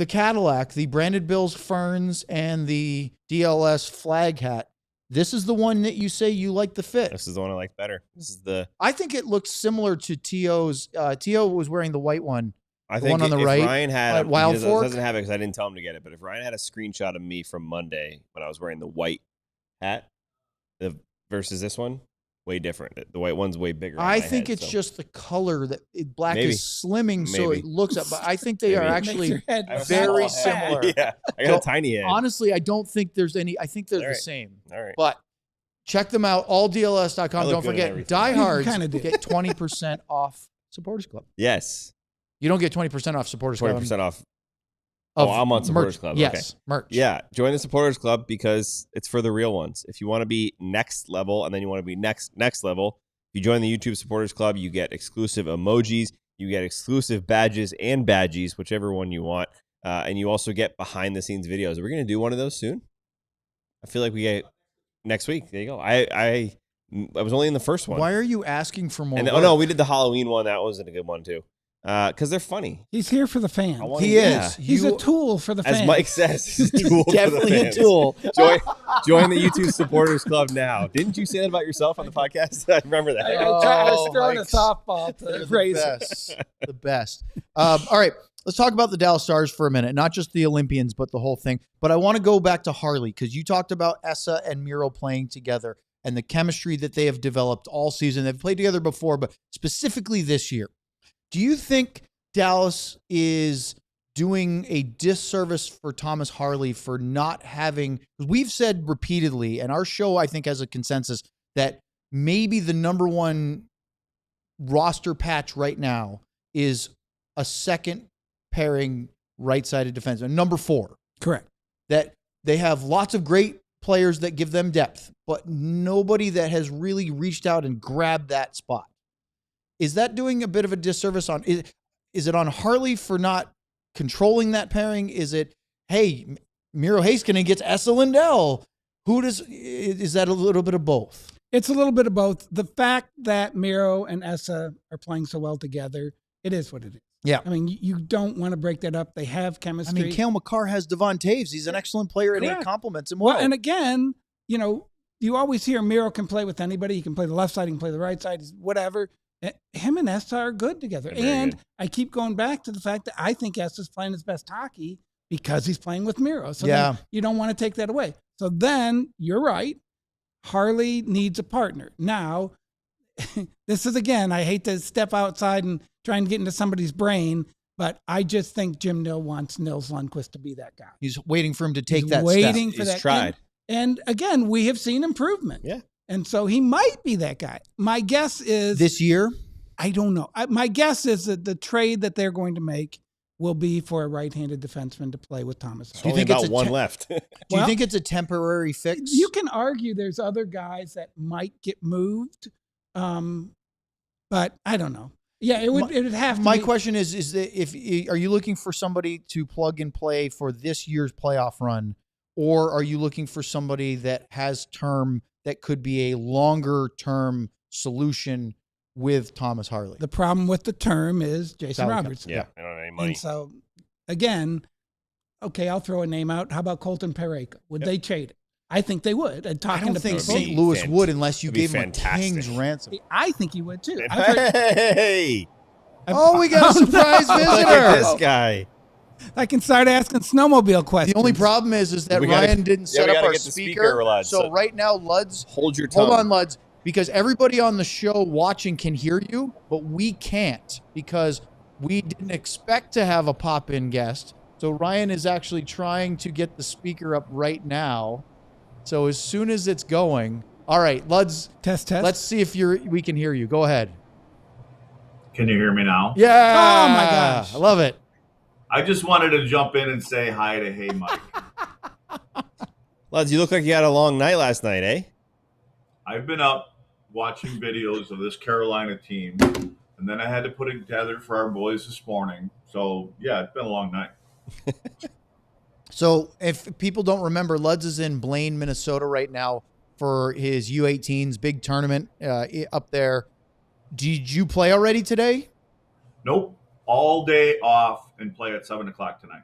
Cadillac, the Branded Bills Ferns, and the DLS flag hat. This is the one that you say you like the fit. This is the one I like better. This is I think it looks similar to T.O.'s. T.O. was wearing the white one. I think one on the right. Ryan had Wild Fork doesn't have it because I didn't tell him to get it. But if Ryan had a screenshot of me from Monday when I was wearing the white hat, versus this one, way different. The white one's way bigger. I think it's just the color that black is slimming, so it looks up. But I think they are actually very similar. Yeah, I got a tiny head. Honestly, I don't think there's any. I think they're the same. All right. But Check them out, alldls.com. Don't forget, diehards kinda do. get 20% off Supporters Club. Yes. You don't get 20% off Supporters Club. 20% off. I'm on Supporters Club. Yes, okay. merch. Yeah, join the Supporters Club because it's for the real ones. If you want to be next level and then you want to be next level, if you join the YouTube Supporters Club, you get exclusive emojis, you get exclusive badges and badgies, whichever one you want, and you also get behind-the-scenes videos. Are we going to do one of those soon? I feel like we get next week. There you go. I was only in the first one. Why are you asking for more? Oh no, we did the Halloween one. That wasn't a good one too. Because they're funny. He's here for the fans. He is. He's a tool for the fans. As Mike says, he's a tool Definitely for the a fans. tool. Join the YouTube Supporters Club now. Didn't you say that about yourself on the podcast? I remember that. I was throwing Mike's- a softball to Razor. The best. All right. Let's talk about the Dallas Stars for a minute. Not just the Olympians, but the whole thing. But I want to go back to Harley because you talked about Esa and Miro playing together and the chemistry that they have developed all season. They've played together before, but specifically this year. Do you think Dallas is doing a disservice for Thomas Harley for not having, we've said repeatedly, and our show, I think, has a consensus that maybe the number one roster patch right now is a second pairing right-sided defenseman, number 4. Correct. That they have lots of great players that give them depth, but nobody that has really reached out and grabbed that spot. Is that doing a bit of a disservice on, is it on Harley for not controlling that pairing? Is it, hey, Miro Heiskanen gets Esa Lindell? Is that a little bit of both? It's a little bit of both. The fact that Miro and Esa are playing so well together, it is what it is. Yeah. I mean, you don't want to break that up. They have I chemistry. mean, Cale Makar has Devon Taves. He's an excellent player and he Correct. compliments him well. And again, you always hear Miro can play with anybody. He can play the left side, he can play the right side, whatever. Him and Esa are good together. And good. I keep going back to the fact that I think Esa's playing his best hockey because he's playing with Miro. So then you don't want to take that away. So then you're right. Harley needs a partner. Now, this is, again, I hate to step outside and try and get into somebody's brain, but I just think Jim Nill wants Nils Lundqvist to be that guy. He's waiting for him to take He's that waiting step. for He's that. tried. And again, we have seen improvement. Yeah. And so he might be that guy. My guess is This year? I don't know. My guess is that the trade that they're going to make will be for a right-handed defenseman to play with Thomas Harley. Only think it's about a one te- left. Do you Well, think it's a temporary fix? You can argue there's other guys that might get moved, but I don't know. Yeah, it would have to My be. question is that are you looking for somebody to plug and play for this year's playoff run, or are you looking for somebody that has term that could be a longer term solution with Thomas Harley? The problem with the term is Jason Salary cap. Robertson. Yeah, I don't have any money. And so, again, okay, I'll throw a name out. How about Colton Parayko? Would they trade it? I think they would. And I talking don't to think people, St. Louis would unless you It'd be gave him a fantastic. king's ransom. I think he would too. I've heard- Hey, Oh, we got a surprise look at visitor. this guy. I can start asking snowmobile questions. The only problem is that We gotta- Ryan didn't set we up gotta our get the speaker. speaker, Luds. So right now, Luds, Hold your tongue. hold on, Luds, because everybody on the show watching can hear you, but we can't because we didn't expect to have a pop-in guest. So Ryan is actually trying to get the speaker up right now. So as soon as it's going, all right, Luds, test. let's see if we can hear you. Go ahead. Can you hear me now? Yeah. Oh, my gosh. I love it. I just wanted to jump in and say hi to Hey Mike. Luds, you look like you had a long night last night, eh? I've been up watching videos of this Carolina team, and then I had to put it together for our boys this morning. So, yeah, it's been a long night. So if people don't remember, Luds is in Blaine, Minnesota right now for his U18s big tournament up there. Did you play already today? Nope. All day off and play at 7 o'clock tonight.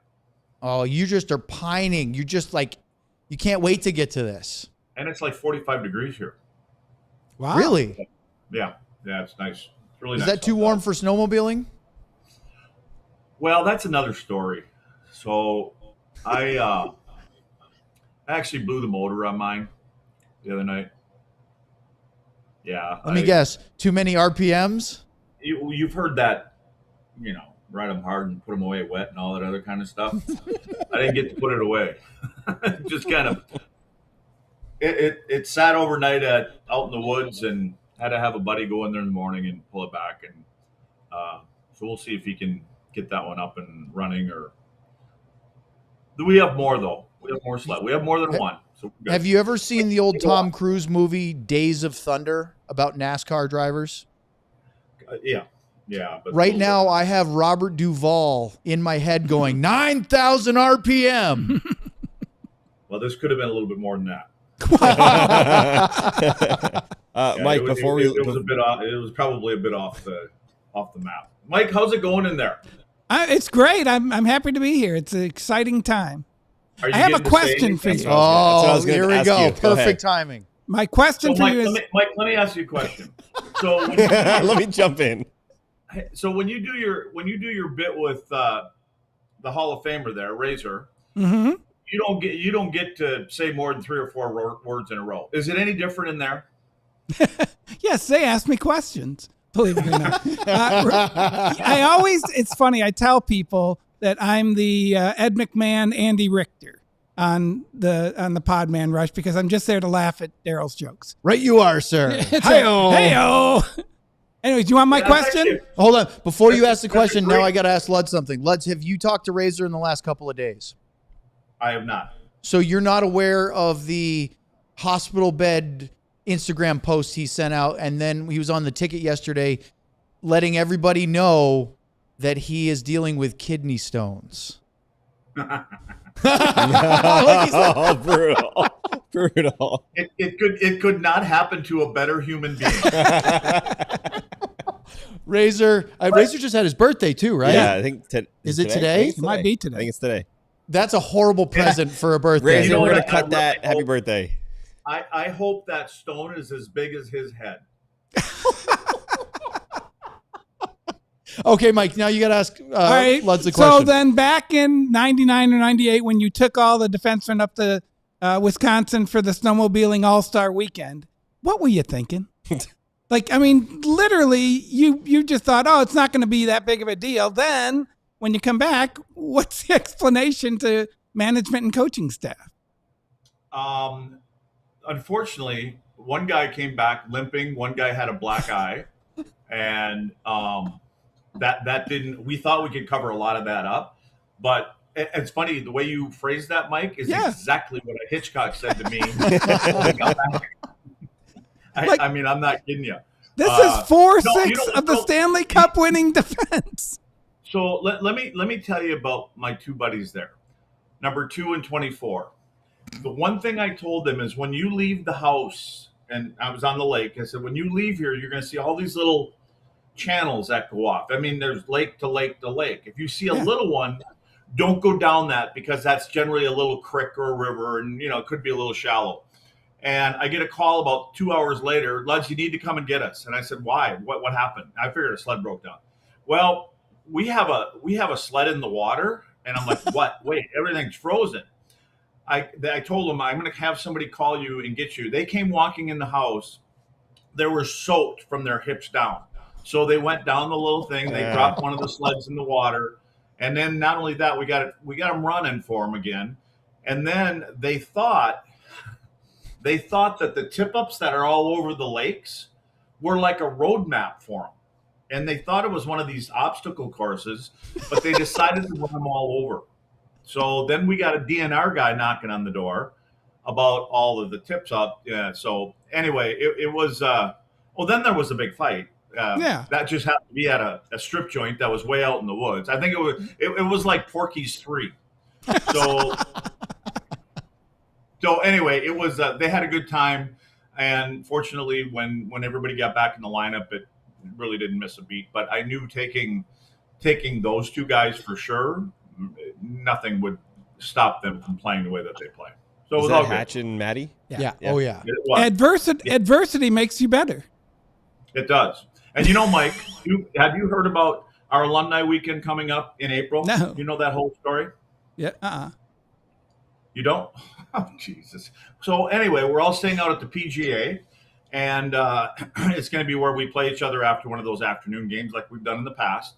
Oh, you just are pining. You just like, you can't wait to get to this. And it's like 45 degrees here. Wow. Really? Yeah, it's nice. It's really Is nice. that too warm for snowmobiling? Well, that's another story. So I actually blew the motor on mine the other night. Yeah. Let me guess. Too many RPMs? You've heard that, ride them hard and put them away wet and all that other kind of stuff. I didn't get to put it away. Just kind of It sat overnight out in the woods, and had to have a buddy go in there in the morning and pull it back, and so we'll see if he can get that one up and running. Or do we have more though? We have more sled. We have more than one. So have you ever seen the old Tom Cruise movie Days of Thunder about NASCAR drivers? Yeah. But right now, I have Robert Duvall in my head going 9,000 RPM. Well, this could have been a little bit more than that. Mike, it was a bit off. It was probably a bit off the map. Mike, how's it going in there? It's great. I'm happy to be here. It's an exciting time. I have a question for you. Oh, here we go. Perfect timing. My question for you is, Mike, let me ask you a question. So let me jump in. So when you do your bit with the Hall of Famer there, Razor, mm-hmm. you don't get to say more than 3 or 4 words in a row. Is it any different in there? Yes, they ask me questions. Believe it or not, it's funny. I tell people that I'm the Ed McMahon, Andy Richter on the Podman Rush because I'm just there to laugh at Daryl's jokes. Right, you are, sir. Hey-o. Anyways, do you want my question? Hold on. Before you ask the question, now I got to ask Luds something. Luds, have you talked to Razor in the last couple of days? I have not. So you're not aware of the hospital bed Instagram post he sent out, and then he was on the ticket yesterday letting everybody know that he is dealing with kidney stones. Oh, brutal. It could not happen to a better human being. Razor just had his birthday too, right? Yeah, I think. Is it today? It might be today. I think it's today. That's a horrible present for a birthday. Razor, we're gonna cut that. Happy birthday. I hope that stone is as big as his head. Okay, Mike, now you got to ask all right, Luds the question. So then back in 99 or 98, when you took all the defensemen up to Wisconsin for the snowmobiling all-star weekend, what were you thinking? Literally, you just thought, oh, it's not going to be that big of a deal. Then when you come back, what's the explanation to management and coaching staff? Unfortunately, one guy came back limping. One guy had a black eye, and that didn't. We thought we could cover a lot of that up, but it's funny the way you phrased that, Mike, is exactly what a Hitchcock said to me. I mean, I'm not kidding you. This is 4-6 of the Stanley Cup winning defense. So let me tell you about my two buddies there, number 2 and 24. The one thing I told them is when you leave the house, and I was on the lake, I said, when you leave here, you're going to see all these little channels that go off. I mean, there's lake to lake to lake. If you see a little one, don't go down that because that's generally a little creek or a river, and it could be a little shallow. And I get a call about 2 hours later, Luds, you need to come and get us. And I said, why? What happened? I figured a sled broke down. Well, we have a sled in the water, and I'm like, what? Wait, everything's frozen. I told them, I'm going to have somebody call you and get you. They came walking in the house. They were soaked from their hips down. So they went down the little thing. They dropped one of the sleds in the water. And then not only that, we got them running for them again. And then they thought that the tip-ups that are all over the lakes were like a road map for them. And they thought it was one of these obstacle courses, but they decided to run them all over. So then we got a DNR guy knocking on the door about all of the tips up. Yeah. So anyway, it was. Then there was a big fight. That just happened to be at a strip joint that was way out in the woods. I think it was like Porky's 3. So anyway, it was. They had a good time, and fortunately, when everybody got back in the lineup, it really didn't miss a beat. But I knew taking those two guys for sure. Nothing would stop them from playing the way that they play. So it was all Hatch good. and Maddie? Yeah. Oh, yeah. Adversity makes you better. It does. And Mike, have you heard about our alumni weekend coming up in April? No. You know that whole story? Yeah. You don't? Oh, Jesus. So anyway, we're all staying out at the PGA, and it's going to be where we play each other after one of those afternoon games like we've done in the past.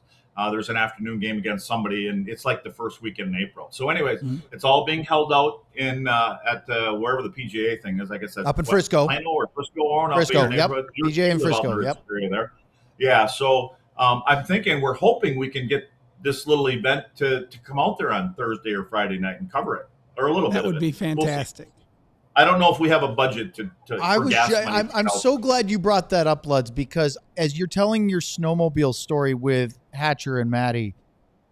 There's an afternoon game against somebody, and it's like the first weekend in April. So, anyways, it's all being held out in at wherever the PGA thing is. Like I said, up in Frisco, Plano or Frisco, or Frisco, yep. PGA in Frisco, yep. There. Yeah. So I'm thinking, we're hoping we can get this little event to come out there on Thursday or Friday night and cover it, or a little bit. That would be fantastic. I don't know if we have a budget to I'm so glad you brought that up, Luds, because as you're telling your snowmobile story with Hatcher and Maddie,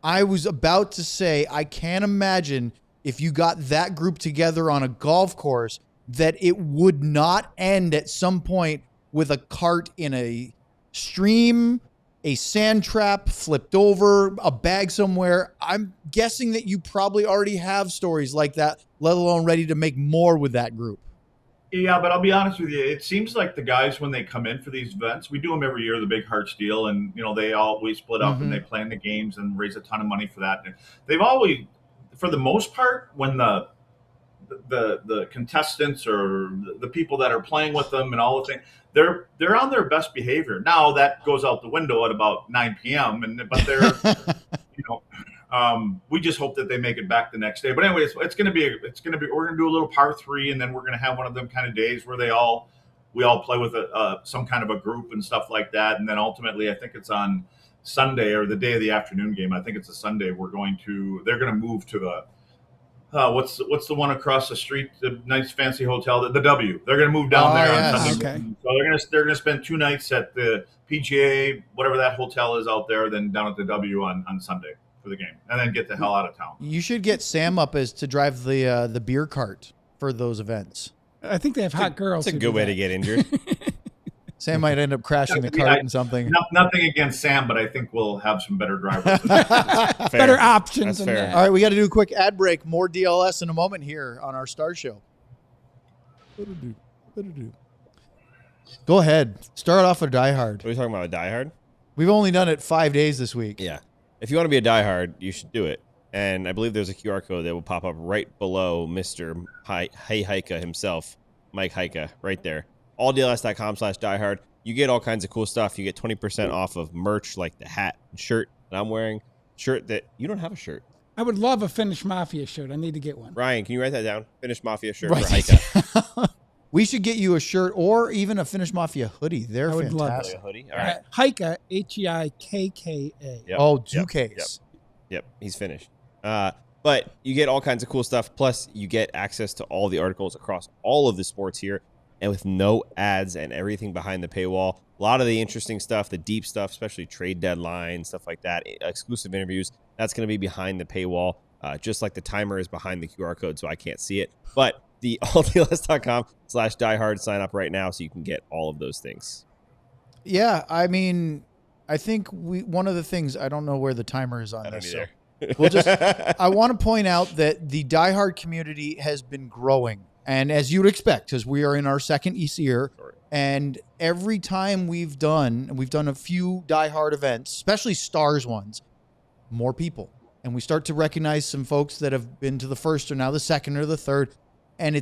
I was about to say, I can't imagine if you got that group together on a golf course that it would not end at some point with a cart in a stream, a sand trap flipped over, a bag somewhere. I'm guessing that you probably already have stories like that, let alone ready to make more with that group. Yeah, but I'll be honest with you. It seems like the guys, when they come in for these events, we do them every year, the Big Hearts deal, and we split up and they play in the games and raise a ton of money for that. And they've always, for the most part, when the contestants or the people that are playing with them and all the things, they're on their best behavior. Now that goes out the window at about 9 p.m. But they're we just hope that they make it back the next day. But anyways, we're gonna do a little par 3, and then we're gonna have one of them kind of days where we all play with some kind of a group and stuff like that. And then ultimately, I think it's on Sunday or the day of the afternoon game. I think it's a Sunday. They're gonna move to the what's the one across the street, the nice fancy hotel, the W. They're going to move down there on Sunday. Okay. So they're going to spend 2 nights at the PGA, whatever that hotel is out there, then down at the W on Sunday for the game, and then get the hell out of town. You should get Sam up as to drive the beer cart for those events. I think they have hot girls. It's a good way to get injured. Sam might end up crashing the cart and something. Nothing against Sam, but I think we'll have some better drivers. Better options than that. All right, we got to do a quick ad break. More DLS in a moment here on our Star Show. Go ahead. Start off with Die Hard. Are we talking about a Die Hard? We've only done it 5 days this week. Yeah. If you want to be a Die Hard, you should do it. And I believe there's a QR code that will pop up right below Mr. Heika himself, Mike Heika, right there. alldls.com/diehard. You get all kinds of cool stuff. You get 20% off of merch like the hat and shirt that I'm wearing. Shirt that you don't have a shirt. I would love a Finnish Mafia shirt. I need to get one. Ryan, can you write that down? Finnish Mafia shirt for Heika. We should get you a shirt or even a Finnish Mafia hoodie. They're would love fantastic. A hoodie. All right. Heika, Heikka. Yep. Oh, 2Ks. Yep. He's finished. But you get all kinds of cool stuff. Plus, you get access to all the articles across all of the sports here, and with no ads and everything behind the paywall. A lot of the interesting stuff, the deep stuff, especially trade deadline, stuff like that, exclusive interviews, that's going to be behind the paywall, just like the timer is behind the QR code, so I can't see it. But the alldls.com/diehard, sign up right now so you can get all of those things. Yeah, I mean, I think one of the things, I don't know where the timer is on I don't this. either. So I want to point out that the Die Hard community has been growing. And as you would expect, because we are in our second year, and every time we've done a few Die Hard events, especially Stars ones, more people. And we start to recognize some folks that have been to the first or now the second or the third. And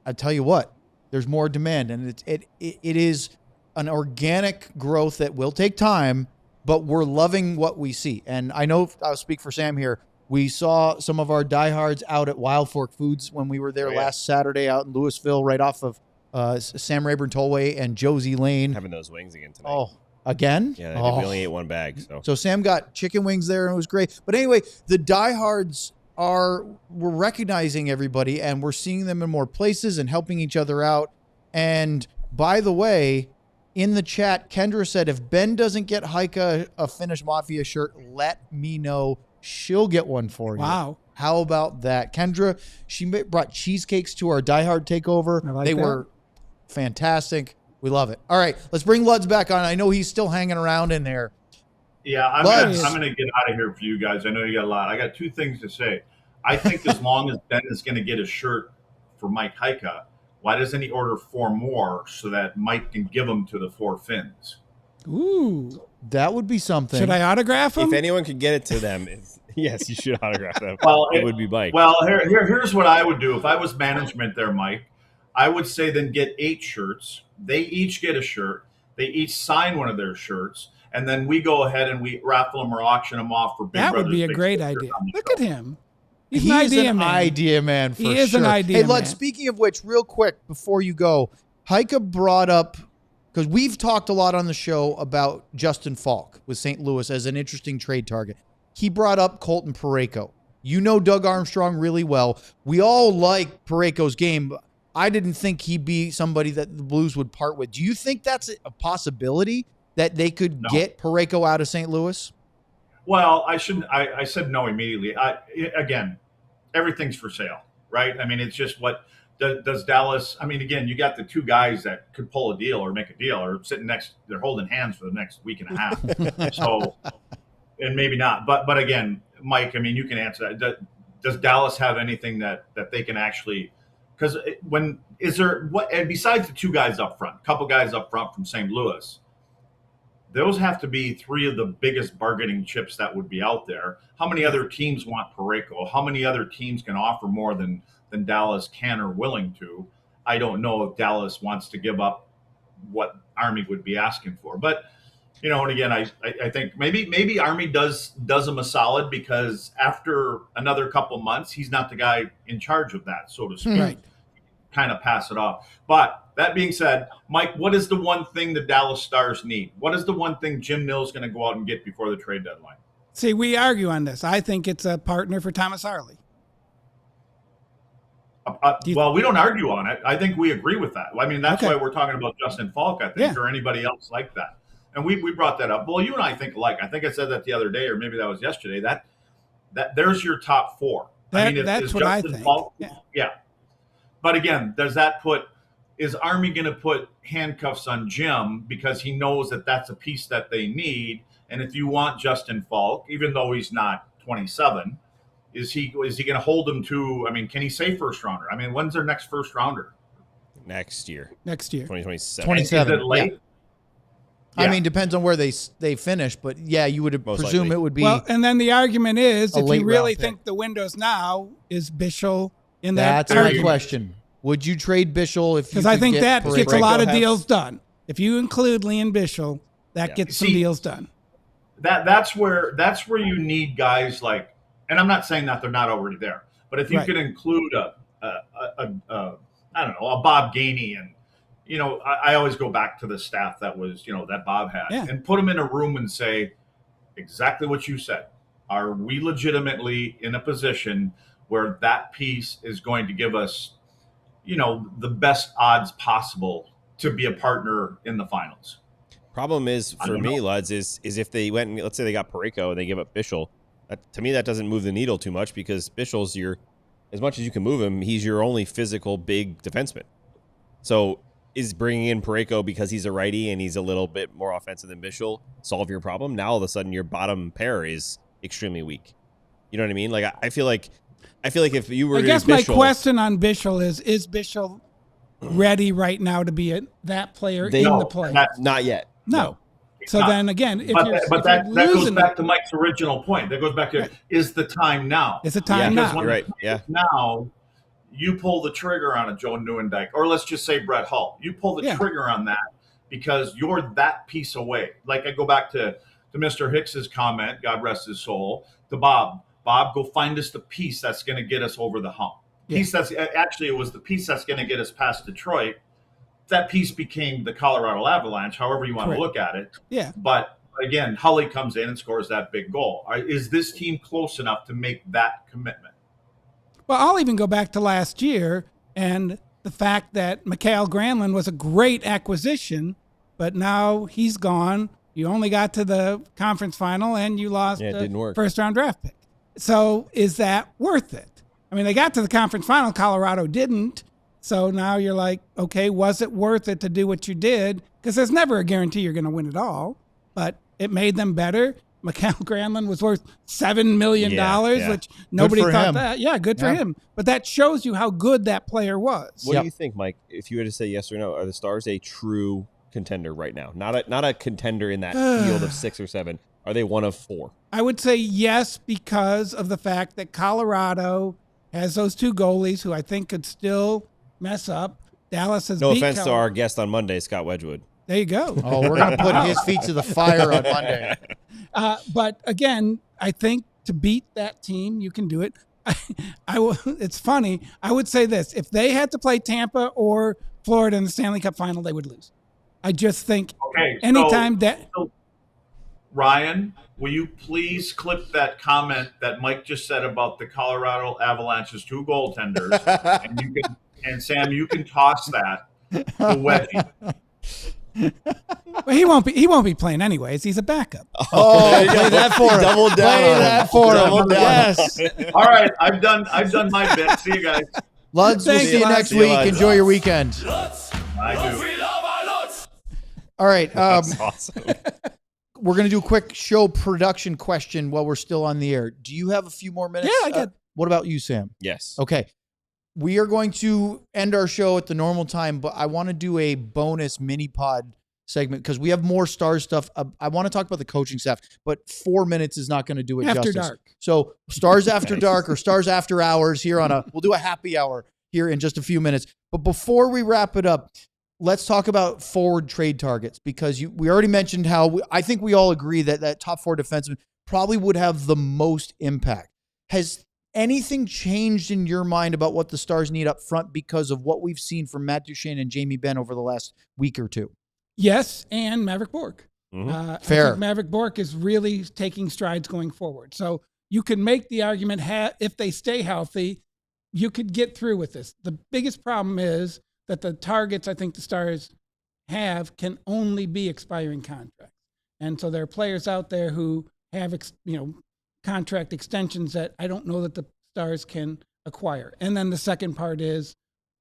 I tell you what, there's more demand. And it is an organic growth that will take time, but we're loving what we see. And I know I'll speak for Sam here. We saw some of our diehards out at Wild Fork Foods when we were there last Saturday out in Louisville, right off of Sam Rayburn Tollway and Josie Lane. Having those wings again tonight. Oh, again? Yeah, we only ate one bag. So Sam got chicken wings there, and it was great. But anyway, the diehards we're recognizing everybody, and we're seeing them in more places and helping each other out. And by the way, in the chat, Kendra said, if Ben doesn't get Heika a Finnish Mafia shirt, let me know. She'll get one for you. Wow. How about that? Kendra, she brought cheesecakes to our Die Hard takeover. They were fantastic. We love it. All right, let's bring Luds back on. I know he's still hanging around in there. Yeah, I'm going to get out of here for you guys. I know you got a lot. I got 2 things to say. I think as long as Ben is going to get a shirt for Mike Heika, why doesn't he order 4 more so that Mike can give them to the 4 Finns? Ooh. That would be something. Should I autograph them? If anyone could get it to them, yes, you should autograph them. Well, it would be Mike. Well, here's what I would do. If I was management there, Mike, I would say then get 8 shirts. They each get a shirt. They each sign one of their shirts. and then we go ahead and we raffle them or auction them off for Big That Brothers would be a Big great Sisters idea. on the Look show. at him. He's He's an idea an man. idea man for sure. He is an idea Hey, man. Lud, speaking of which, real quick before you go, Heika brought up, because we've talked a lot on the show about Justin Falk with St. Louis as an interesting trade target. He brought up Colton Parayko. You know Doug Armstrong really well. We all like Parayko's game, but I didn't think he'd be somebody that the Blues would part with. Do you think that's a possibility that they could get Parayko out of St. Louis? Well, I said no immediately. Again, everything's for sale, right? I mean, it's just what does Dallas. I mean, again, you got the two guys that could pull a deal or make a deal or sitting next. They're holding hands for the next week and a half. So, and maybe not. But again, Mike, I mean, you can answer that. Does Dallas have anything that they can actually? Because and besides the two guys up front, a couple guys up front from St. Louis. Those have to be three of the biggest bargaining chips that would be out there. How many other teams want Parayko? How many other teams can offer more than Dallas can or willing to? I don't know if Dallas wants to give up what Army would be asking for. But, and again, I think maybe Army does him a solid because after another couple months, he's not the guy in charge of that, so to speak. Right. Kind of pass it off. But that being said, Mike, what is the one thing the Dallas Stars need? What is the one thing Jim Nill's going to go out and get before the trade deadline? See, we argue on this. I think it's a partner for Thomas Harley. Well, we don't argue on it. I think we agree with that. I mean, that's Okay. why we're talking about Justin Falk, I think, or anybody else like that. And we brought that up. Well, you and I think alike. I think I said that the other day, or maybe that was yesterday. That there's your top four. That's what I think. Falk, yeah. But again, is Army going to put handcuffs on Jim because he knows that that's a piece that they need? And if you want Justin Falk, even though he's not 27, is he going to hold him to? I mean, can he say first rounder? I mean, when's their next first rounder? Next year, 2027. 2027. Is it late? Yeah. I mean, depends on where they finish, but yeah, you would presume likely. it would be. Well, and then the argument is, a if late you really round pick. think the window's now, is Bischel in that That's my argument? question. Would you trade Bischel if you Because I could think get that Parayko? gets a lot of has- deals done. If you include Liam Bischel, that gets some See, deals done. That's where you need guys like, and I'm not saying that they're not already there, but if you Right. could include a I don't know, a Bob Gainey, and I always go back to the staff that was that Bob had, and put them in a room and say exactly what you said. Are we legitimately in a position where that piece is going to give us the best odds possible to be a partner in the finals? Problem is for me, Luds, is if they went and let's say they got Parayko and they give up Bischel, to me that doesn't move the needle too much because Bischel's as much as you can move him, he's your only physical big defenseman. So is bringing in Parayko because he's a righty and he's a little bit more offensive than Bischel solve your problem? Now all of a sudden your bottom pair is extremely weak. You know what I mean? Like I feel like if you were I guess Bischel, my question on Bischel is Bischel ready right now to be that player in the play? Not yet. No. So not. then again, if that you're goes losing, back to Mike's original point. That goes back to is the time now? it's a time Yeah, now. you're right. Yeah. Now you pull the trigger on a Joe Nieuwendyk, or let's just say Brett Hull. You pull the trigger on that because you're that piece away. Like I go back to Mr. Hicks's comment, God rest his soul, to Bob. Bob, go find us the piece that's going to get us over the hump. Piece that's actually it was the piece that's going to get us past Detroit. That piece became the Colorado Avalanche, however you want to look at it. Yeah. But again, Hully comes in and scores that big goal. Is this team close enough to make that commitment? Well, I'll even go back to last year and the fact that Mikael Granlund was a great acquisition, but now he's gone. You only got to the conference final and you lost the first-round draft pick. So is that worth it? I mean, they got to the conference final. Colorado didn't. So now you're like, okay, was it worth it to do what you did? Because there's never a guarantee you're going to win it all. But it made them better. Mikael Granlund was worth $7 million, which nobody thought that. Yeah, good for him. But that shows you how good that player was. What do you think, Mike? If you were to say yes or no, are the Stars a true contender right now? Not a contender in that field of 6 or 7. Are they one of 4? I would say yes because of the fact that Colorado has those 2 goalies who I think could still mess up. Dallas has No beat offense to our guest on Monday, Scott Wedgwood. There you go. Oh, we're going to put his feet to the fire on Monday. But again, I think to beat that team, you can do it. It's funny. I would say this. If they had to play Tampa or Florida in the Stanley Cup final, they would lose. I just think anytime so Ryan, will you please clip that comment that Mike just said about the Colorado Avalanche's 2 goaltenders, and Sam, you can toss that to Wedgie. Well, he won't be playing anyways. He's a backup. Oh, play that for him. Double down. Play that for him. Yes. All right, I've done my bit. See you guys. Luds, we'll see you next week. Luds. Enjoy your weekend. I do. All right. That's awesome. We're going to do a quick show production question while we're still on the air. Do you have a few more minutes? Yeah, I got. What about you, Sam? Yes. Okay. We are going to end our show at the normal time, but I want to do a bonus mini pod segment because we have more Stars stuff. I want to talk about the coaching staff, but 4 minutes is not going to do it After justice. dark. So Stars After Dark or Stars After Hours here we'll do a happy hour here in just a few minutes. But before we wrap it up, let's talk about forward trade targets because we already mentioned how I think we all agree that top 4 defenseman probably would have the most impact. Has anything changed in your mind about what the Stars need up front because of what we've seen from Matt Duchene and Jamie Benn over the last week or two? Yes, and Maverick Bourque. Fair. I think Maverick Bourque is really taking strides going forward. So you could make the argument if they stay healthy, you could get through with this. The biggest problem is that the targets I think the Stars have can only be expiring contracts. And so there are players out there who have contract extensions that I don't know that the Stars can acquire. And then the second part is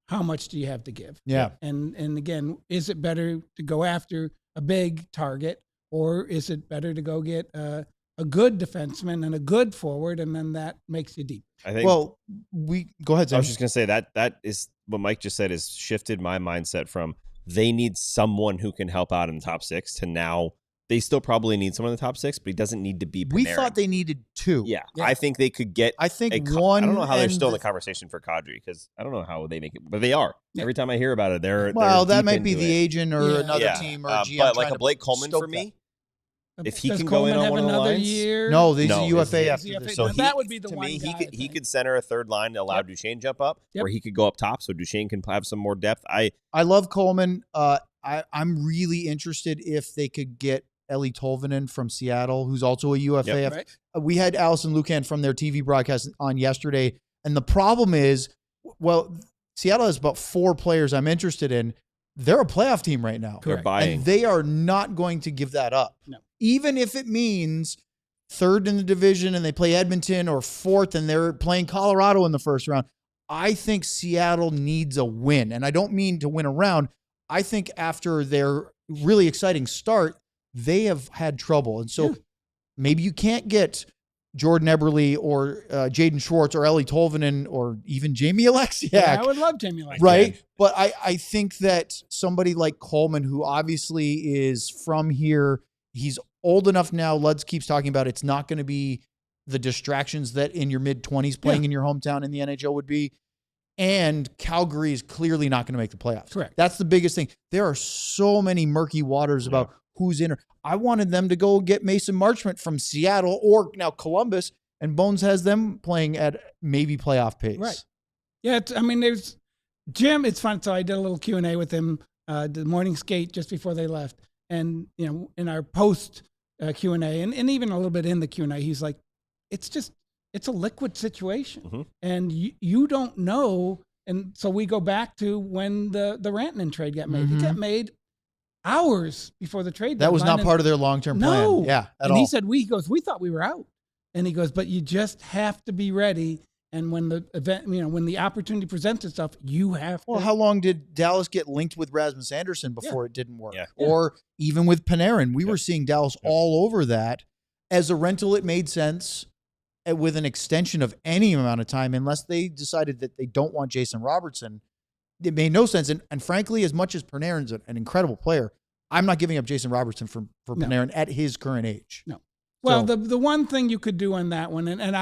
how much do you have to give? Yeah. And again, is it better to go after a big target or is it better to go get a good defenseman and a good forward and then that makes you deep? I think. Well, go ahead, Sam. I was just going to say that is what Mike just said has shifted my mindset from they need someone who can help out in the top 6 to now they still probably need someone in the top 6, but he doesn't need to be Panarin. We thought they needed 2. Yeah. I think they could get. I think one. I don't know how they're still in the conversation for Kadri because I don't know how they make it, but they are. Yeah. Every time I hear about it, they're that might be the agent or another team or GM. But like a Blake Coleman for me, if he can go in on one of the lines. Year? No, he's a UFA after this. So that would be the to one me, guy, he could center a third line to allow Duchene jump up, or he could go up top so Duchene can have some more depth. I love Coleman. I'm really interested if they could get Ellie Tolvanen from Seattle, who's also a UFA. Yep, right. We had Allison Lucan from their TV broadcast on yesterday, and the problem is, Seattle has about 4 players I'm interested in. They're a playoff team right now. They're buying. And they are not going to give that up. No. Even if it means 3rd in the division and they play Edmonton or 4th and they're playing Colorado in the first round. I think Seattle needs a win. And I don't mean to win a round. I think after their really exciting start, they have had trouble. And so maybe you can't get Jordan Eberle or Jaden Schwartz or Ellie Tolvanen or even Jamie Alexiak. Yeah, I would love Jamie Alexiak. Right? But I think that somebody like Coleman, who obviously is from here, he's old enough now. Luds keeps talking about it's not going to be the distractions that in your mid-20s playing in your hometown in the NHL would be. And Calgary is clearly not going to make the playoffs. Correct. That's the biggest thing. There are so many murky waters about who's in. I wanted them to go get Mason Marchment from Seattle or now Columbus, and Bones has them playing at maybe playoff pace. Right. Yeah, there's Jim. It's fun. So I did a little Q&A with him, the morning skate just before they left. And, in our post Q&A and even a little bit in the Q&A, he's like, it's a liquid situation. Mm-hmm. And you don't know. And so we go back to when the Rantanen trade got made. Mm-hmm. It got made hours before the trade. That was not part of their long-term plan. No. Yeah, at and all. he said, we thought we were out. And he goes, but you just have to be ready. And when the event, when the opportunity presents itself, you have to. Well, how long did Dallas get linked with Rasmus Andersson before it didn't work? Yeah. Or even with Panarin, we were seeing Dallas all over that. As a rental, it made sense. With an extension of any amount of time, unless they decided that they don't want Jason Robertson, it made no sense. And frankly, as much as Panarin's an incredible player, I'm not giving up Jason Robertson for Panarin at his current age. No. Well, So- the one thing you could do on that one, and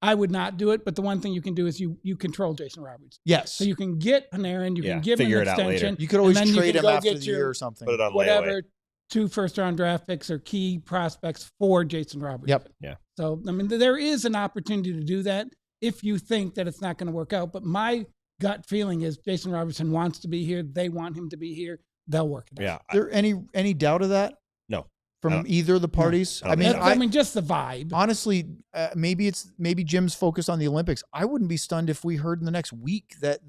I would not do it, but the one thing you can do is you control Jason Roberts. Yes. So you can get Panarin, you can give him figure an it out later. extension. You could always and then trade you him can go after get the your year or something. Put it on layaway. whatever 2 first-round draft picks or key prospects for Jason Roberts. Yep. Yeah. So, I mean, there is an opportunity to do that if you think that it's not going to work out. But my gut feeling is Jason Robertson wants to be here. They want him to be here. They'll work it out. Yeah. Is there any doubt of that No. from either of the parties? I don't I mean, think I mean, just the vibe. honestly, maybe Jim's focused on the Olympics. I wouldn't be stunned if we heard in the next week that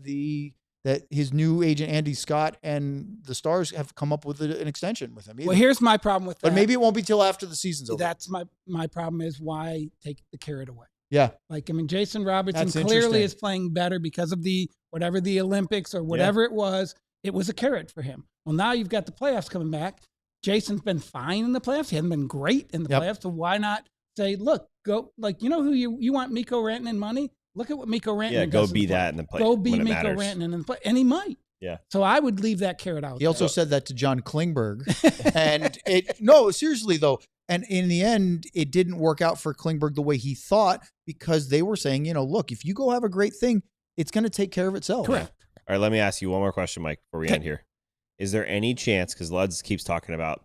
his new agent Andy Scott and the Stars have come up with an extension with him. Either. Well, here's my problem with that. But maybe it won't be till after the season's over. That's my problem is why take the carrot away. Yeah. Like, I mean, Jason Robertson That's clearly interesting. is playing better because of the Olympics or whatever it was a carrot for him. Well, now you've got the playoffs coming back. Jason's been fine in the playoffs. He hasn't been great in the playoffs. So why not say, look, go, like, you know who you want Mikko Rantanen money? Look at what Mikko Rantanen Yeah, does. go be that in the play. Go be when it Mikko matters. Rantanen in the play. And he might. Yeah. So I would leave that carrot out. He also said that to John Klingberg. And no, seriously though. And in the end, it didn't work out for Klingberg the way he thought because they were saying, look, if you go have a great thing, it's going to take care of itself. Correct. All right, let me ask you one more question, Mike, before we end here. Is there any chance, because Luds keeps talking about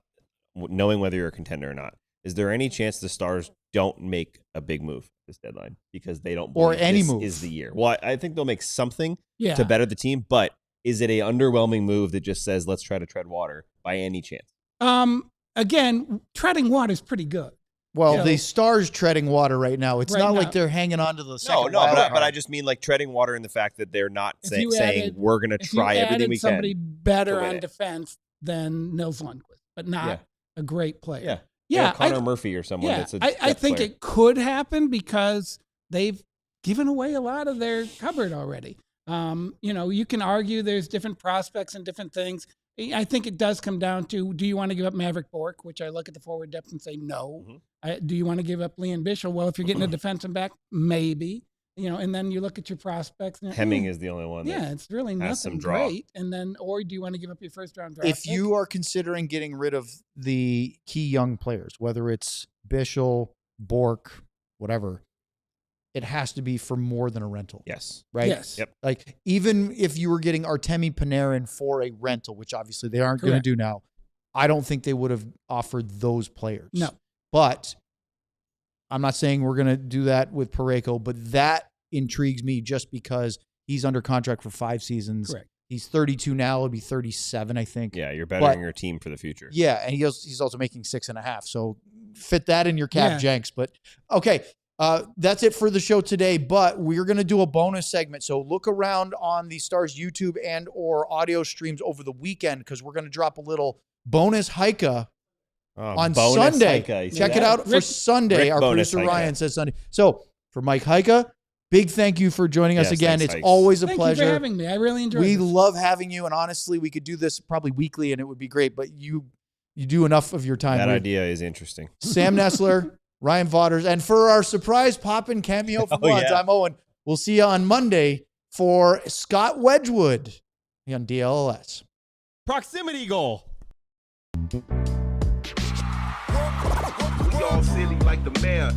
knowing whether you're a contender or not, is there any chance the Stars don't make a big move this deadline because they don't believe any this move is the year? Well, I think they'll make something Yeah. to better the team, but is it a underwhelming move that just says, let's try to tread water by any chance? Again, treading water is pretty good. Well, the Stars treading water right now. It's Right not now. like they're hanging on to the No, second no, wild but card. I just mean like treading water in the fact that they're not If saying you added- we're going to If you try everything added we somebody can. better to win on it. defense than Nils Lundqvist, but not Yeah. a great player. Yeah. Yeah, Connor Murphy or someone that's a I depth think player. it could happen because they've given away a lot of their cupboard already. You can argue there's different prospects and different things. I think it does come down to, do you want to give up Maverick Bork, which I look at the forward depth and say no. Do you want to give up Leon Bishop? Well, if you're getting a defensive back, maybe. And then you look at your prospects. And, Hemming is the only one. yeah, it's really has some nothing draw. great. And then, or do you want to give up your first round draft If pick? you are considering getting rid of the key young players, whether it's Bishop, Bork, whatever, it has to be for more than a rental. Yes. Right? Yes. Yep. Like, even if you were getting Artemi Panarin for a rental, which obviously they aren't going to Correct. do now, I don't think they would have offered those players. No. But I'm not saying we're going to do that with Parayko, but that intrigues me just because he's under contract for 5 seasons. Correct. He's 32 now. He'll be 37, I think. Yeah, you're bettering your team for the future. Yeah, and he's also making 6.5. So fit that in your cap janks. But okay, that's it for the show today. But we're going to do a bonus segment. So look around on the Stars YouTube and or audio streams over the weekend because we're going to drop a little bonus Heika on bonus Sunday. Heika. You see Check it that? out for Sunday. Rick Our bonus producer Heika. Ryan says Sunday. So for Mike Heika, big thank you for joining us Yes, again. thanks, It's Hikes. always a Thank pleasure. you for having me. I really enjoyed We this. love having you, and honestly, we could do this probably weekly, and it would be great. But you do enough of your time. That with idea is interesting. Sam Nessler, Ryan Vaughters, and for our surprise pop-in cameo from Luds, I'm Owen. We'll see you on Monday for Scott Wedgwood on DLS. Proximity goal. We all silly like the mayor.